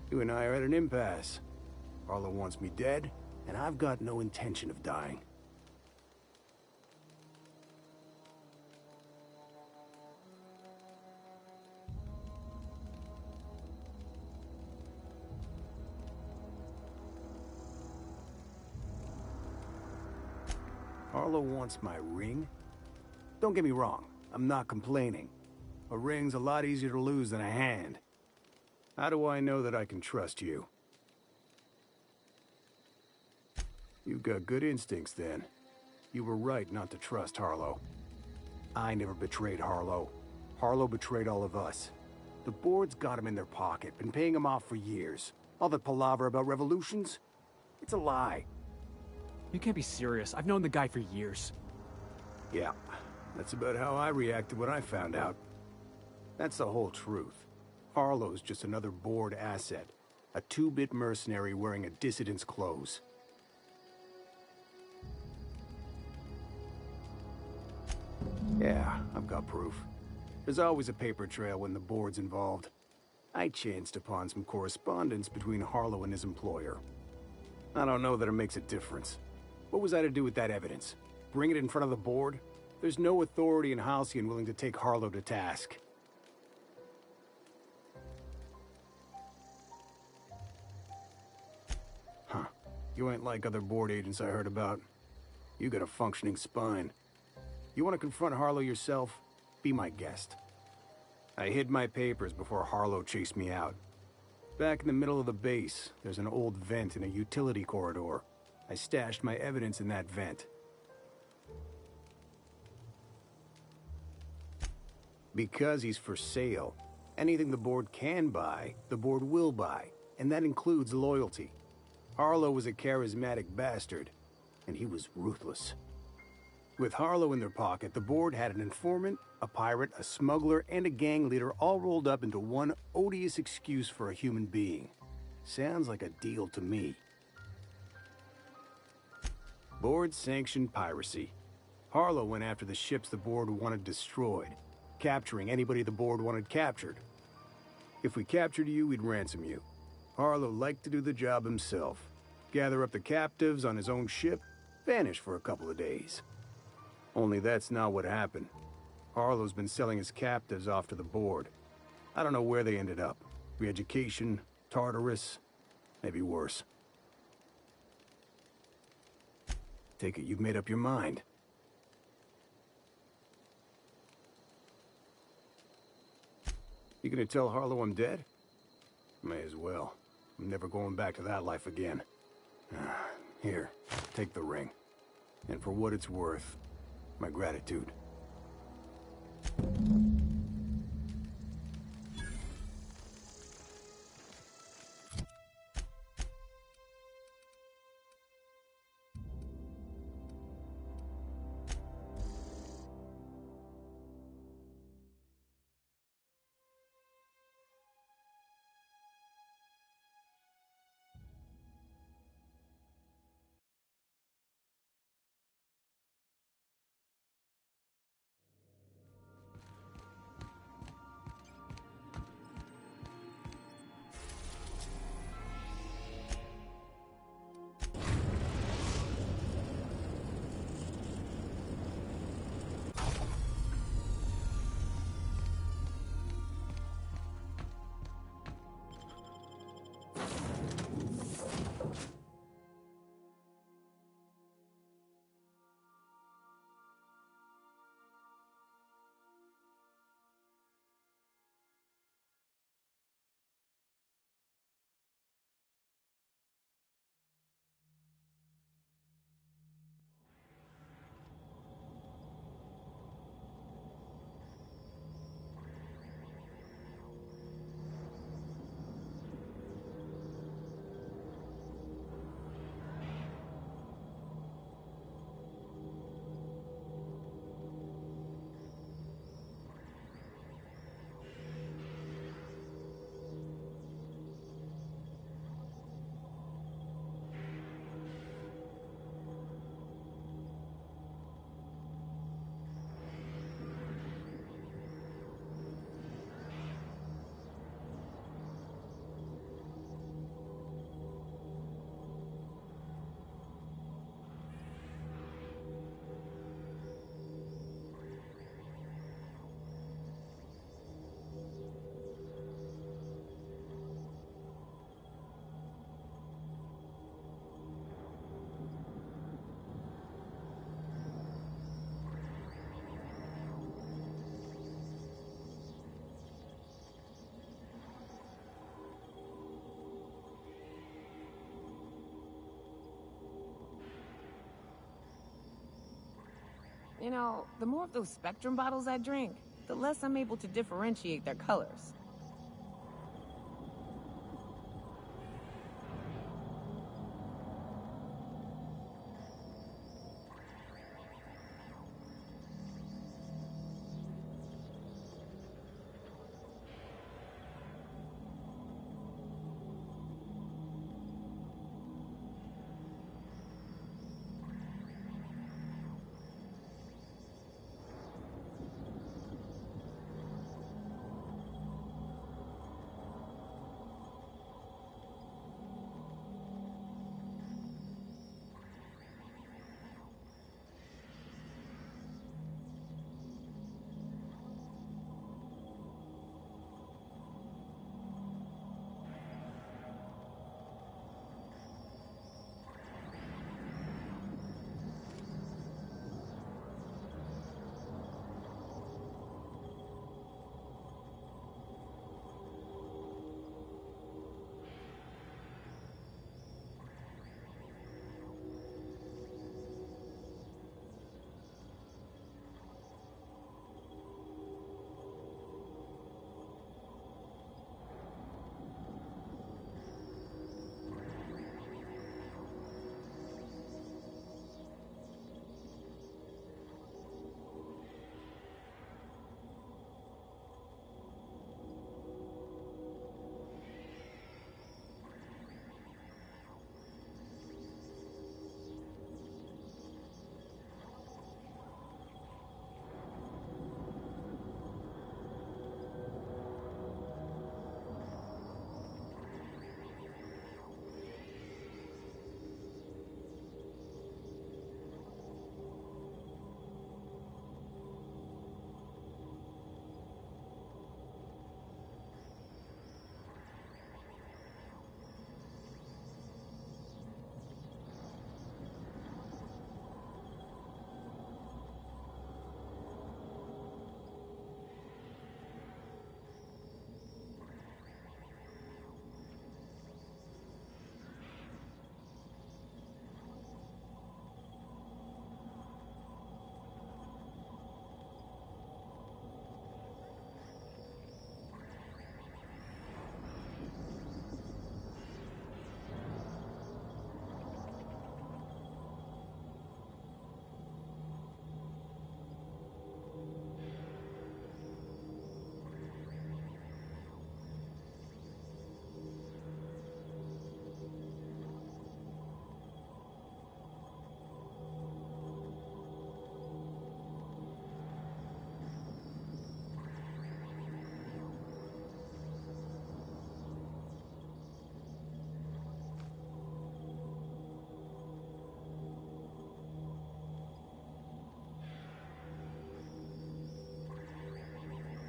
you and I are at an impasse. Harlow wants me dead, and I've got no intention of dying. Harlow wants my ring? Don't get me wrong, I'm not complaining. A ring's a lot easier to lose than a hand. How do I know that I can trust you? You've got good instincts, then. You were right not to trust Harlow. I never betrayed Harlow. Harlow betrayed all of us. The board's got him in their pocket, been paying him off for years. All that palaver about revolutions? It's a lie. You can't be serious. I've known the guy for years. Yeah, That's about how I reacted when I found out. That's the whole truth. Harlow's just another bored asset. A 2-bit mercenary wearing a dissident's clothes. Yeah, I've got proof. There's always a paper trail when the board's involved. I chanced upon some correspondence between Harlow and his employer. I don't know that it makes a difference. What was I to do with that evidence? Bring it in front of the board? There's no authority in Halcyon willing to take Harlow to task. Huh. You ain't like other board agents I heard about. You got a functioning spine. You want to confront Harlow yourself? Be my guest. I hid my papers before Harlow chased me out. Back in the middle of the base, there's an old vent in a utility corridor. I stashed my evidence in that vent. Because he's for sale. Anything the board can buy, the board will buy. And that includes loyalty. Harlow was a charismatic bastard, and he was ruthless. With Harlow in their pocket, the board had an informant, a pirate, a smuggler, and a gang leader all rolled up into one odious excuse for a human being. Sounds like a deal to me. Board-sanctioned piracy. Harlow went after the ships the board wanted destroyed, capturing anybody the board wanted captured. If we captured you, we'd ransom you. Harlow liked to do the job himself. Gather up the captives on his own ship, vanish for a couple of days. Only that's not what happened. Harlow's been selling his captives off to the board. I don't know where they ended up. Re-education, Tartarus, maybe worse. Take it you've made up your mind. You gonna tell Harlow I'm dead? May as well. I'm never going back to that life again. Here, take the ring. And for what it's worth, my gratitude. You know, the more of those Spectrum bottles I drink, the less I'm able to differentiate their colors.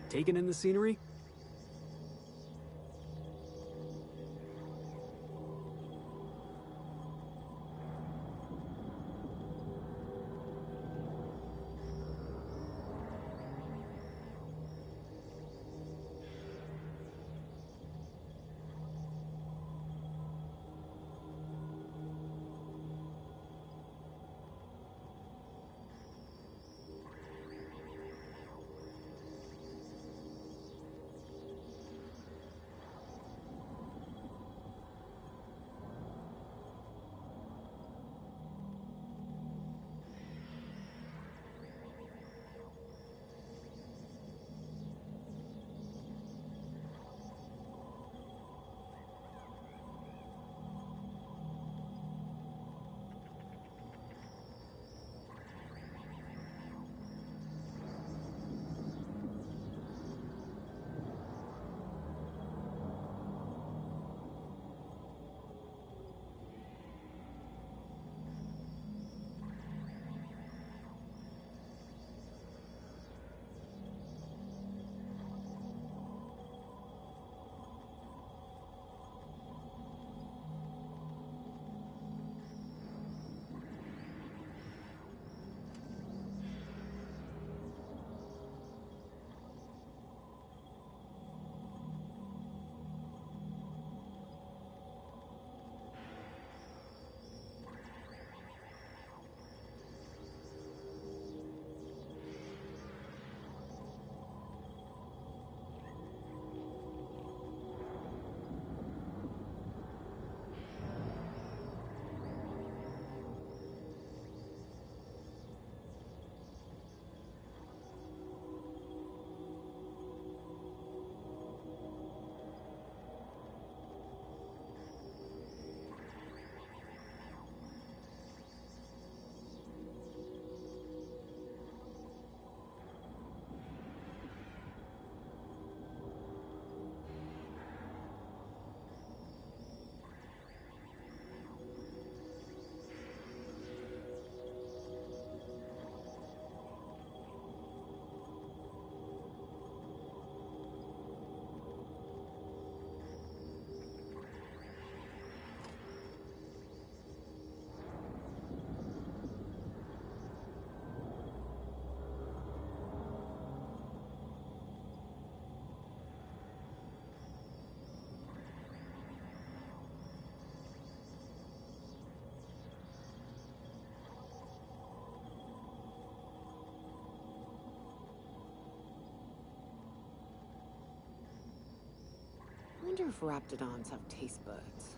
Taking in the scenery? I wonder if raptidons have taste buds.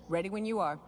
Ready when you are.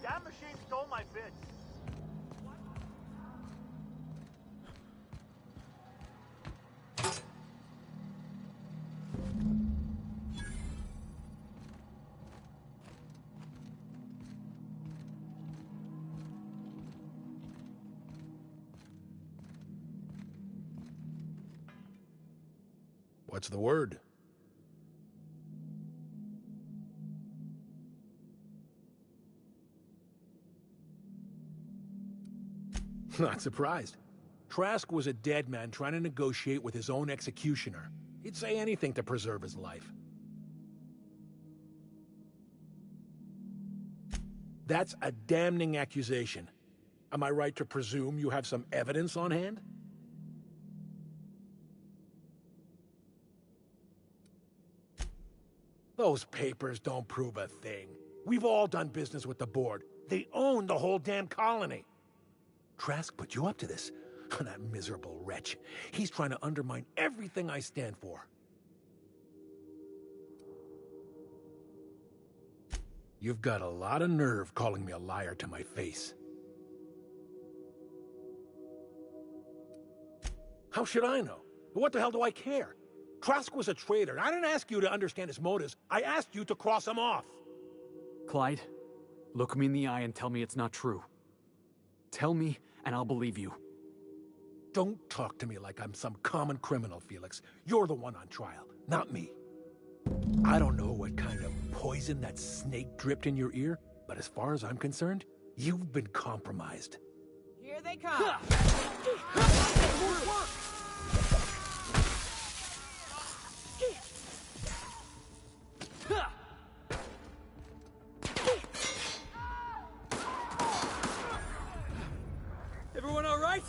That machine stole my bits. What's the word? Not surprised. Trask was a dead man trying to negotiate with his own executioner. He'd say anything to preserve his life. That's a damning accusation. Am I right to presume you have some evidence on hand? Those papers don't prove a thing. We've all done business with the board. They own the whole damn colony. Trask put you up to this. That miserable wretch. He's trying to undermine everything I stand for. You've got a lot of nerve calling me a liar to my face. How should I know? What the hell do I care? Trask was a traitor, and I didn't ask you to understand his motives. I asked you to cross him off. Clyde, look me in the eye and tell me it's not true. Tell me, and I'll believe you. Don't talk to me like I'm some common criminal, Felix. You're the one on trial, not me. I don't know what kind of poison that snake dripped in your ear, but as far as I'm concerned, you've been compromised. Here they come. Everyone all right?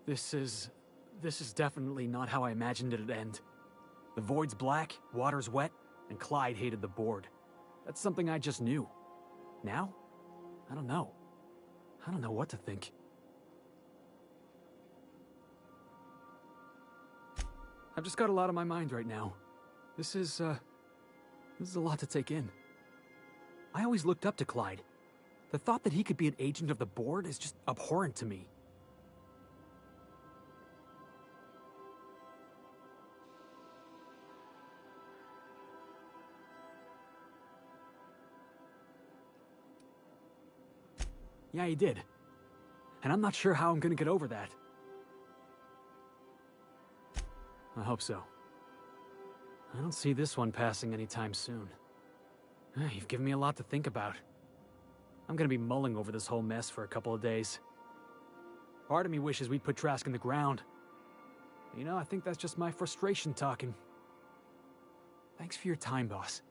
This is definitely not how I imagined it'd end. The void's black, water's wet, and Clyde hated the board. That's something I just knew. Now? I don't know. I don't know what to think. I've just got a lot on my mind right now. This is a lot to take in. I always looked up to Clyde. The thought that he could be an agent of the board is just abhorrent to me. Yeah, he did. And I'm not sure how I'm gonna get over that. I hope so. I don't see this one passing anytime soon. You've given me a lot to think about. I'm gonna be mulling over this whole mess for a couple of days. Part of me wishes we'd put Trask in the ground. You know, I think that's just my frustration talking. Thanks for your time, boss.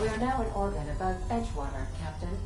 We are now in orbit above Edgewater, Captain.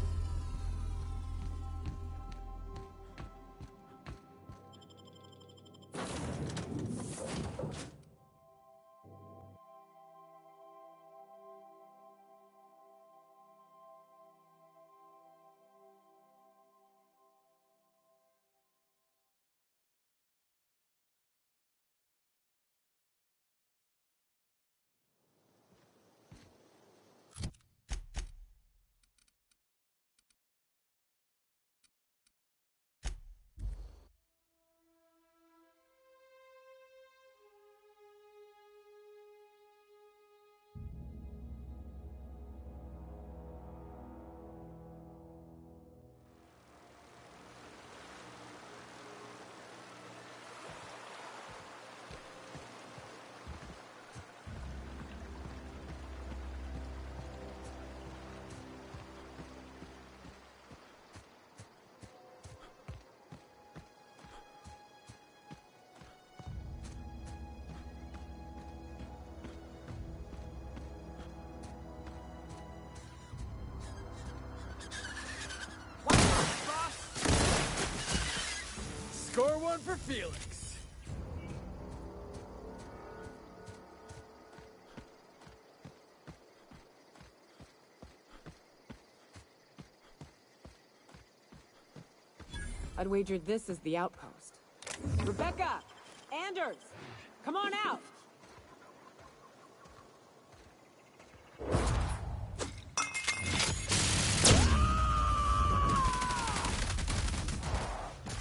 Score one for Felix. I'd wager this is the outpost. Rebecca! Anders! Come on out!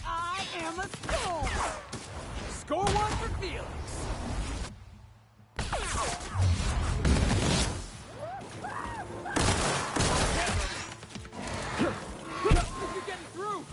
I am a storm! Score one for Felix. You're getting through.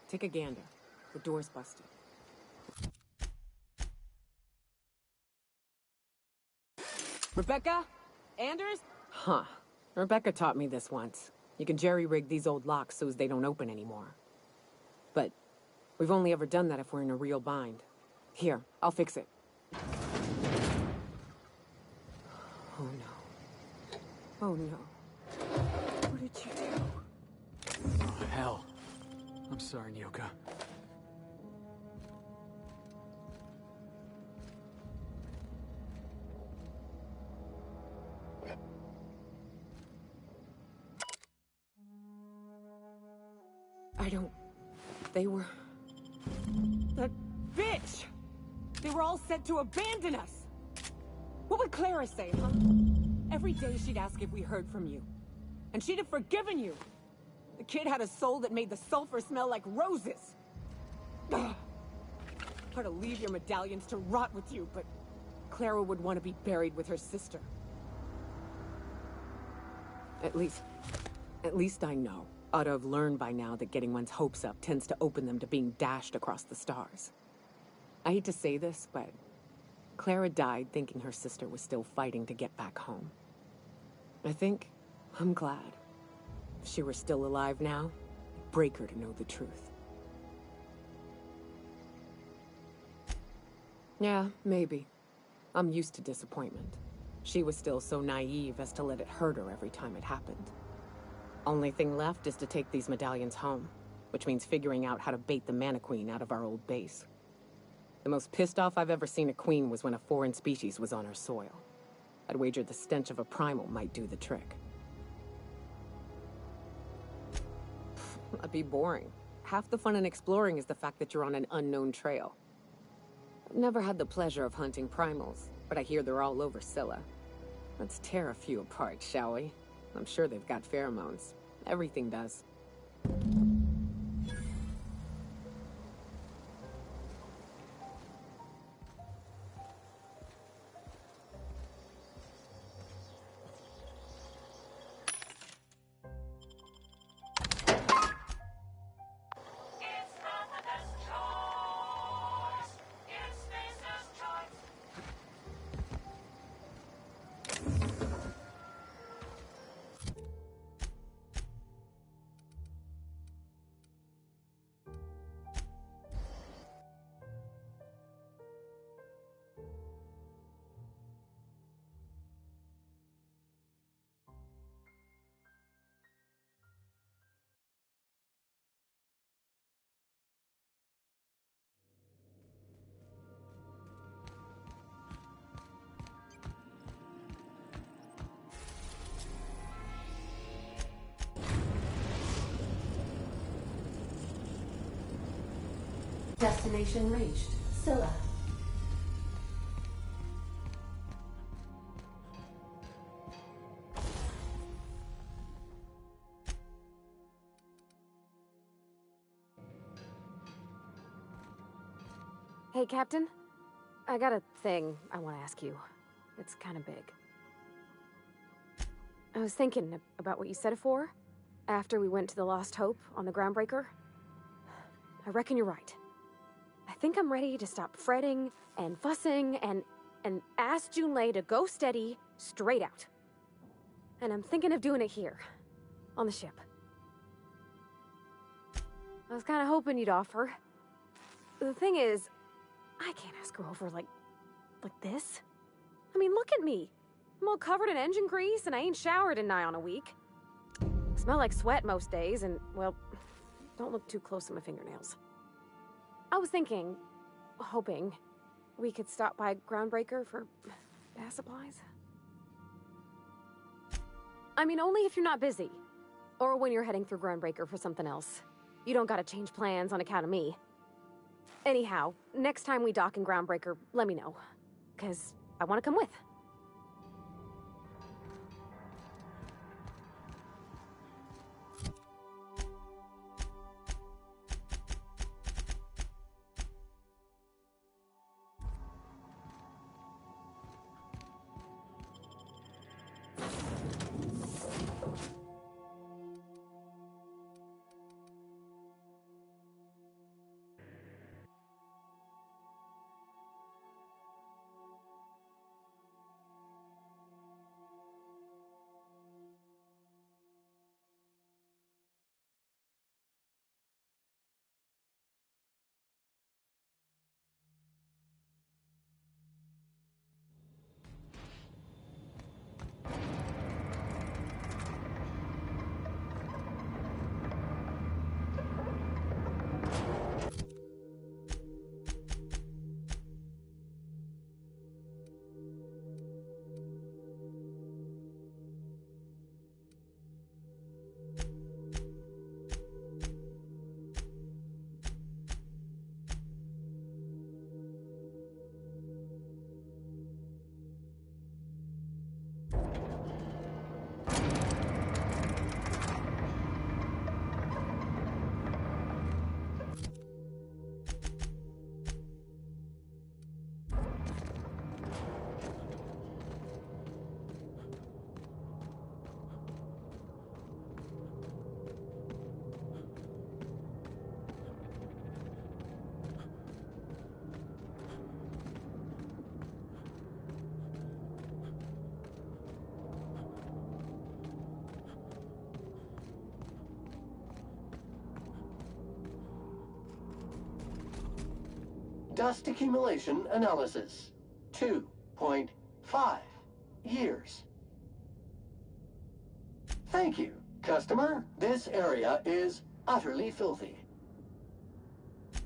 Take a gander. The door's busted. Rebecca? Anders? Huh. Rebecca taught me this once. You can jerry-rig these old locks so as they don't open anymore. But we've only ever done that if we're in a real bind. Here, I'll fix it. Oh no. Oh no. What did you do? Oh, hell. I'm sorry, Nyoka. I don't... They were... That bitch! They were all set to abandon us! What would Clara say, huh? Every day she'd ask if we heard from you. And she'd have forgiven you! The kid had a soul that made the sulfur smell like roses! Ugh. Or to leave your medallions to rot with you, but... Clara would want to be buried with her sister. At least I know. Ought to have learned by now that getting one's hopes up tends to open them to being dashed across the stars. I hate to say this, but Clara died thinking her sister was still fighting to get back home. I'm glad. If she were still alive now, it'd break her to know the truth. Yeah, maybe. I'm used to disappointment. She was still so naive as to let it hurt her every time it happened. Only thing left is to take these medallions home, which means figuring out how to bait the Mana Queen out of our old base. The most pissed off I've ever seen a queen was when a foreign species was on her soil. I'd wager the stench of a primal might do the trick. That'd be boring. Half the fun in exploring is the fact that you're on an unknown trail. I've never had the pleasure of hunting primals, but I hear they're all over Scylla. Let's tear a few apart, shall we? I'm sure they've got pheromones. Everything does. Destination reached. Scylla. Hey, Captain. I got a thing I want to ask you. It's kind of big. I was thinking about what you said before, after we went to the Lost Hope on the Groundbreaker. I reckon you're right. I think I'm ready to stop fretting and fussing and ask Junlei to go steady, straight out. And I'm thinking of doing it here, on the ship. I was kind of hoping you'd offer. The thing is, I can't ask her over like this. I mean, look at me. I'm all covered in engine grease and I ain't showered in nigh on a week. I smell like sweat most days and, well, don't look too close at my fingernails. I was thinking, hoping, we could stop by Groundbreaker for bath supplies. I mean, only if you're not busy. Or when you're heading through Groundbreaker for something else. You don't gotta change plans on account of me. Anyhow, next time we dock in Groundbreaker, let me know. 'Cause I want to come with. dust accumulation analysis. 2.5 years. Thank you, customer. This area is utterly filthy.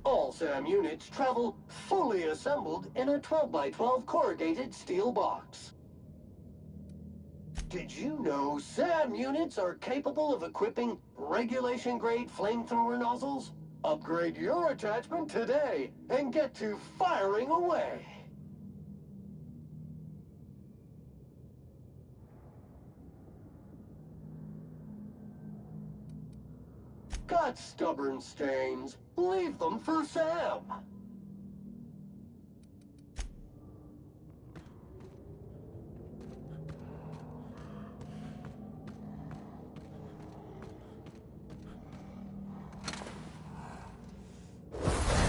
All SAM units travel fully assembled in a 12x12 corrugated steel box. Did you know SAM units are capable of equipping regulation-grade flamethrower nozzles? Upgrade your attachment today and get to firing away. Got stubborn stains? Leave them for Sam.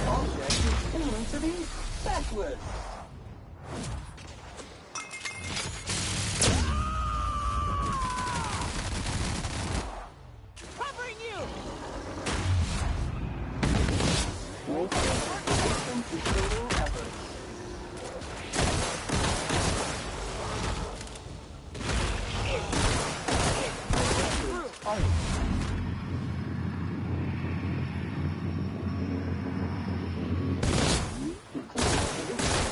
Object is seen to be specialist. Covering you! Welcome to training efforts.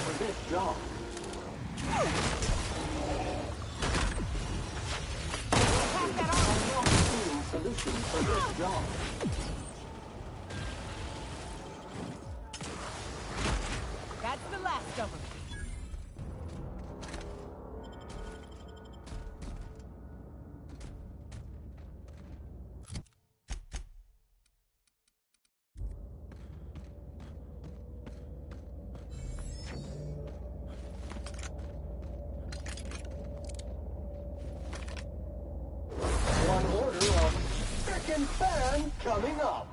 For this job. Solution for this job. That's the last of them. One order of frickin' fan coming up.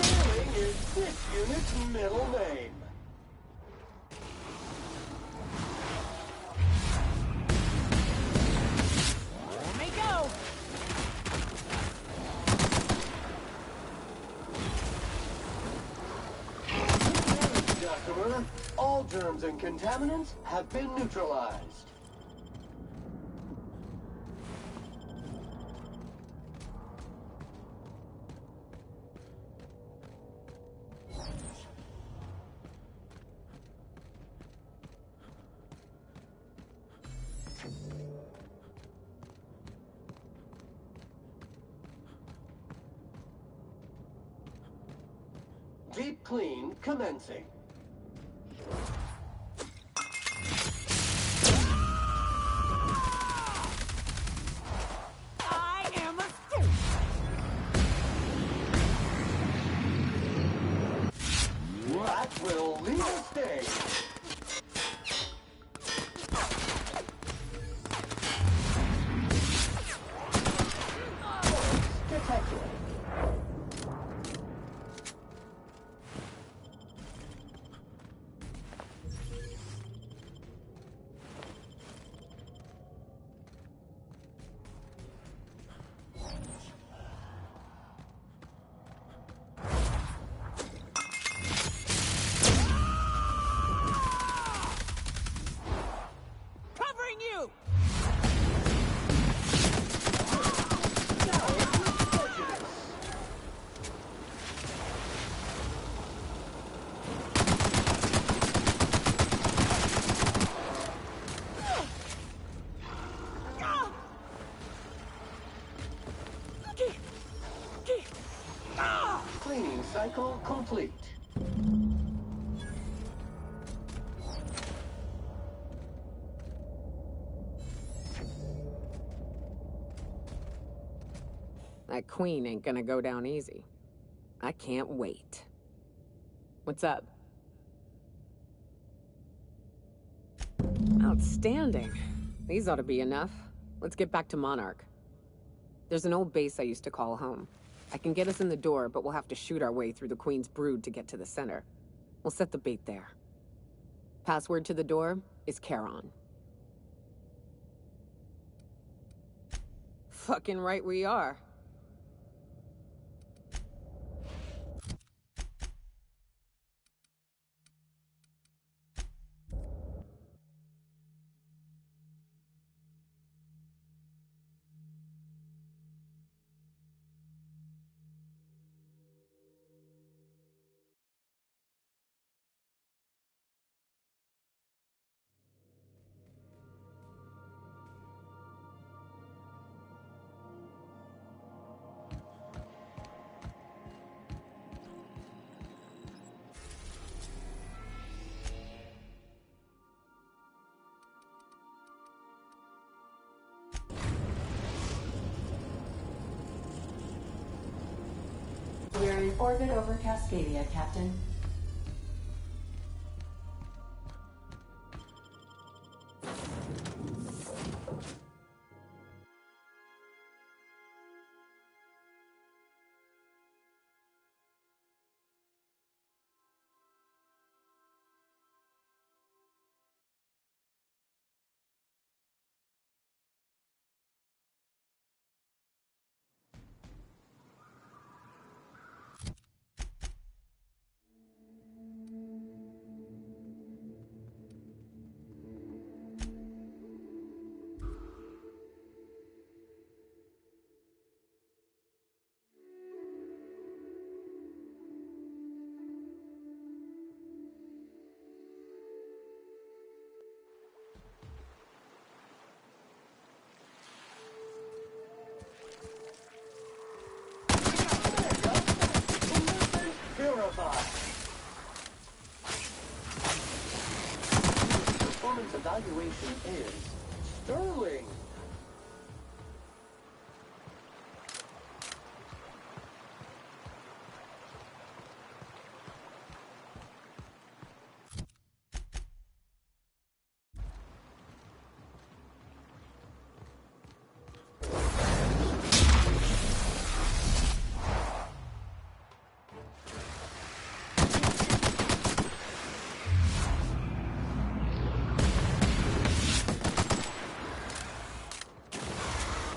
Sterling is this unit's middle name. Let me go! Customer, all germs and contaminants have been neutralized. Deep clean commencing. I am a student! That will leave a stage. Detected. cycle complete. That queen ain't gonna go down easy. I can't wait. What's up? Outstanding. These ought to be enough. Let's get back to Monarch. There's an old base I used to call home. I can get us in the door, but we'll have to shoot our way through the Queen's brood to get to the center. We'll set the bait there. Password to the door is Charon. Fucking right we are. We're in orbit over Cascadia, Captain. Performance evaluation is sterling.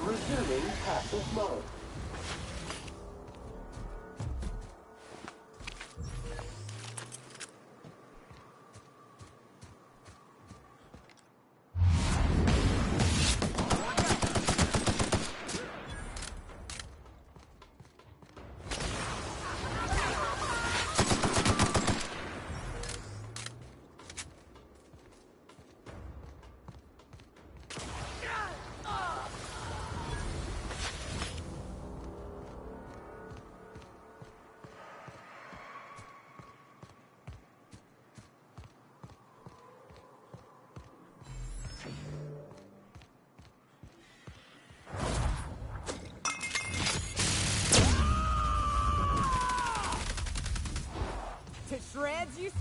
Resuming passive mode. To shreds, you...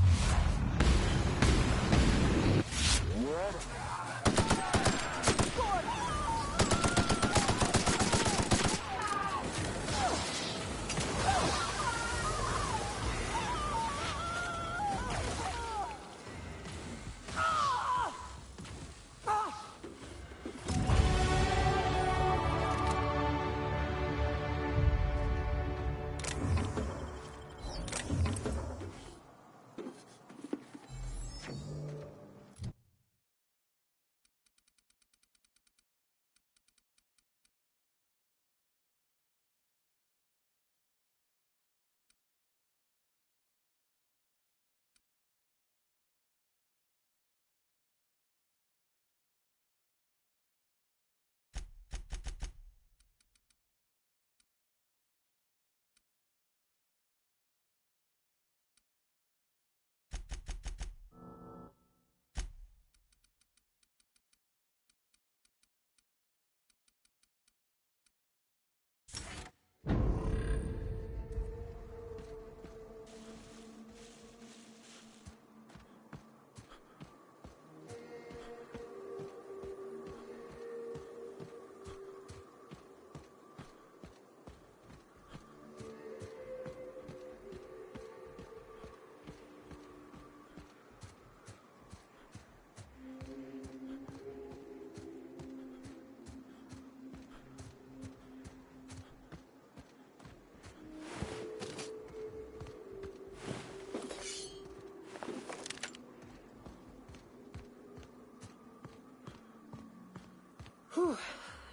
Whew.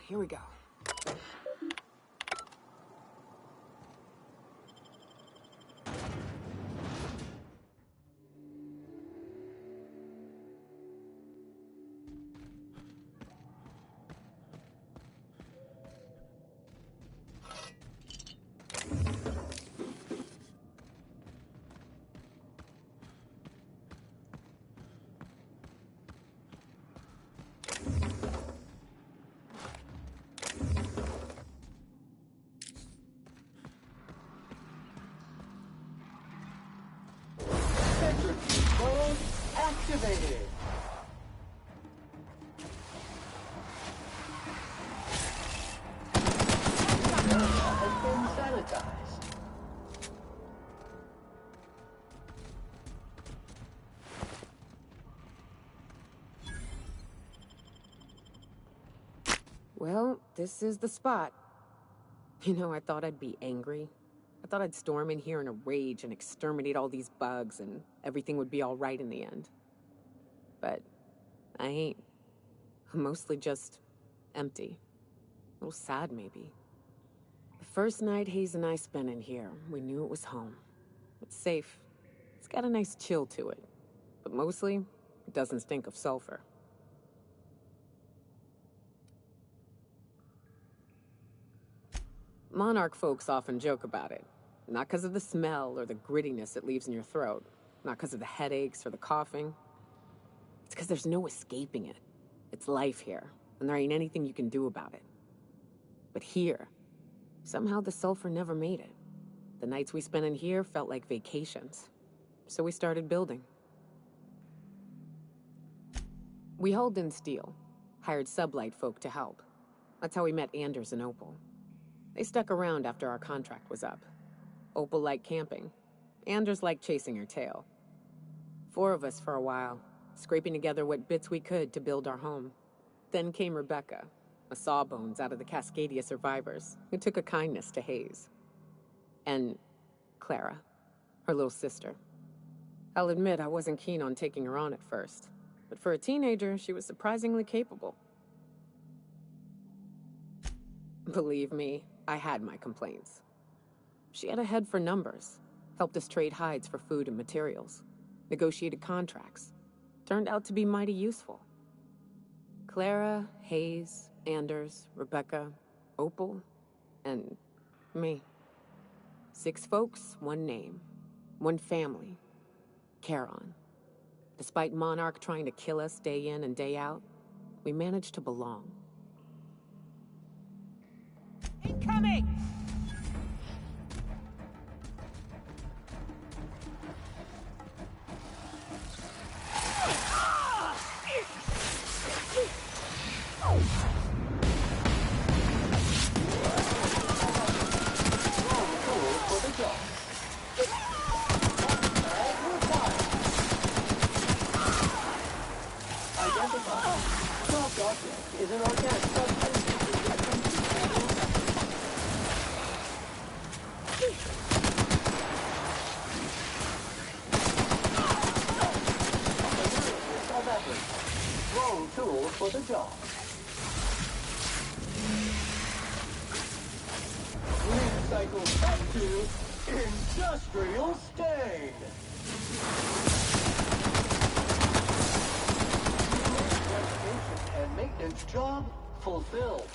Here we go. Mode activated. Area has been sanitized. Well, this is the spot. You know, I thought I'd be angry. I thought I'd storm in here in a rage and exterminate all these bugs and everything would be all right in the end. But I ain't. I'm mostly just empty. A little sad, maybe. The first night Hayes and I spent in here, we knew it was home. It's safe. It's got a nice chill to it. But mostly, it doesn't stink of sulfur. Monarch folks often joke about it. Not because of the smell or the grittiness it leaves in your throat. Not because of the headaches or the coughing. It's because there's no escaping it. It's life here, and there ain't anything you can do about it. But here, somehow the sulfur never made it. The nights we spent in here felt like vacations. So we started building. We hauled in steel, hired sublight folk to help. That's how we met Anders and Opal. They stuck around after our contract was up. Opal liked camping. Anders liked chasing her tail. 4 of us for a while, scraping together what bits we could to build our home. Then came Rebecca, a sawbones out of the Cascadia survivors, who took a kindness to Hayes. And Clara, her little sister. I'll admit I wasn't keen on taking her on at first, but for a teenager, she was surprisingly capable. Believe me, I had my complaints. She had a head for numbers, helped us trade hides for food and materials, negotiated contracts. Turned out to be mighty useful. Clara, Hayes, Anders, Rebecca, Opal, and me. 6 folks, 1 name, 1 family. Charon. Despite Monarch trying to kill us day in and day out, we managed to belong. Incoming! Is an organic substance. Wrong tool for the job. Recycle back to industrial stain. And maintenance job fulfilled.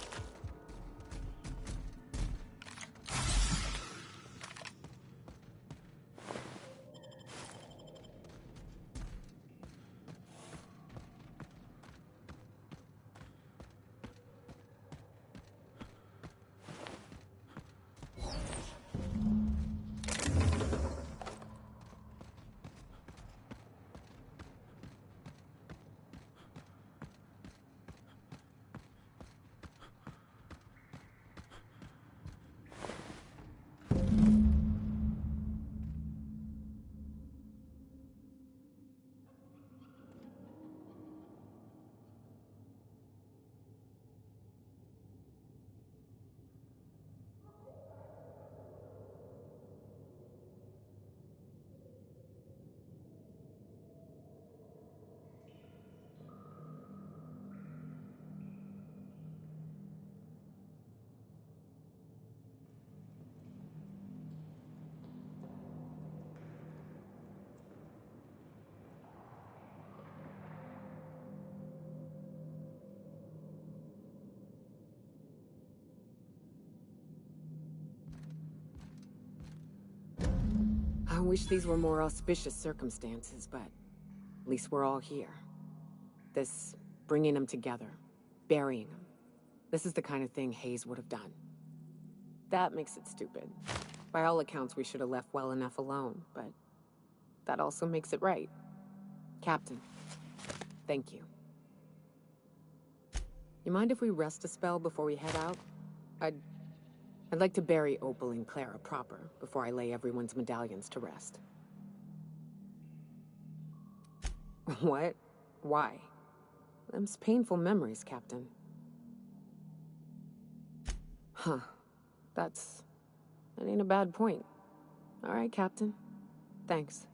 I wish these were more auspicious circumstances, but at least we're all here. This bringing them together, burying them. This is the kind of thing Hayes would have done. That makes it stupid. By all accounts, we should have left well enough alone, but that also makes it right. Captain, thank you. You mind if we rest a spell before we head out? I'd like to bury Opal and Clara proper before I lay everyone's medallions to rest. What? Why? Them's painful memories, Captain. Huh. That ain't a bad point. All right, Captain. Thanks.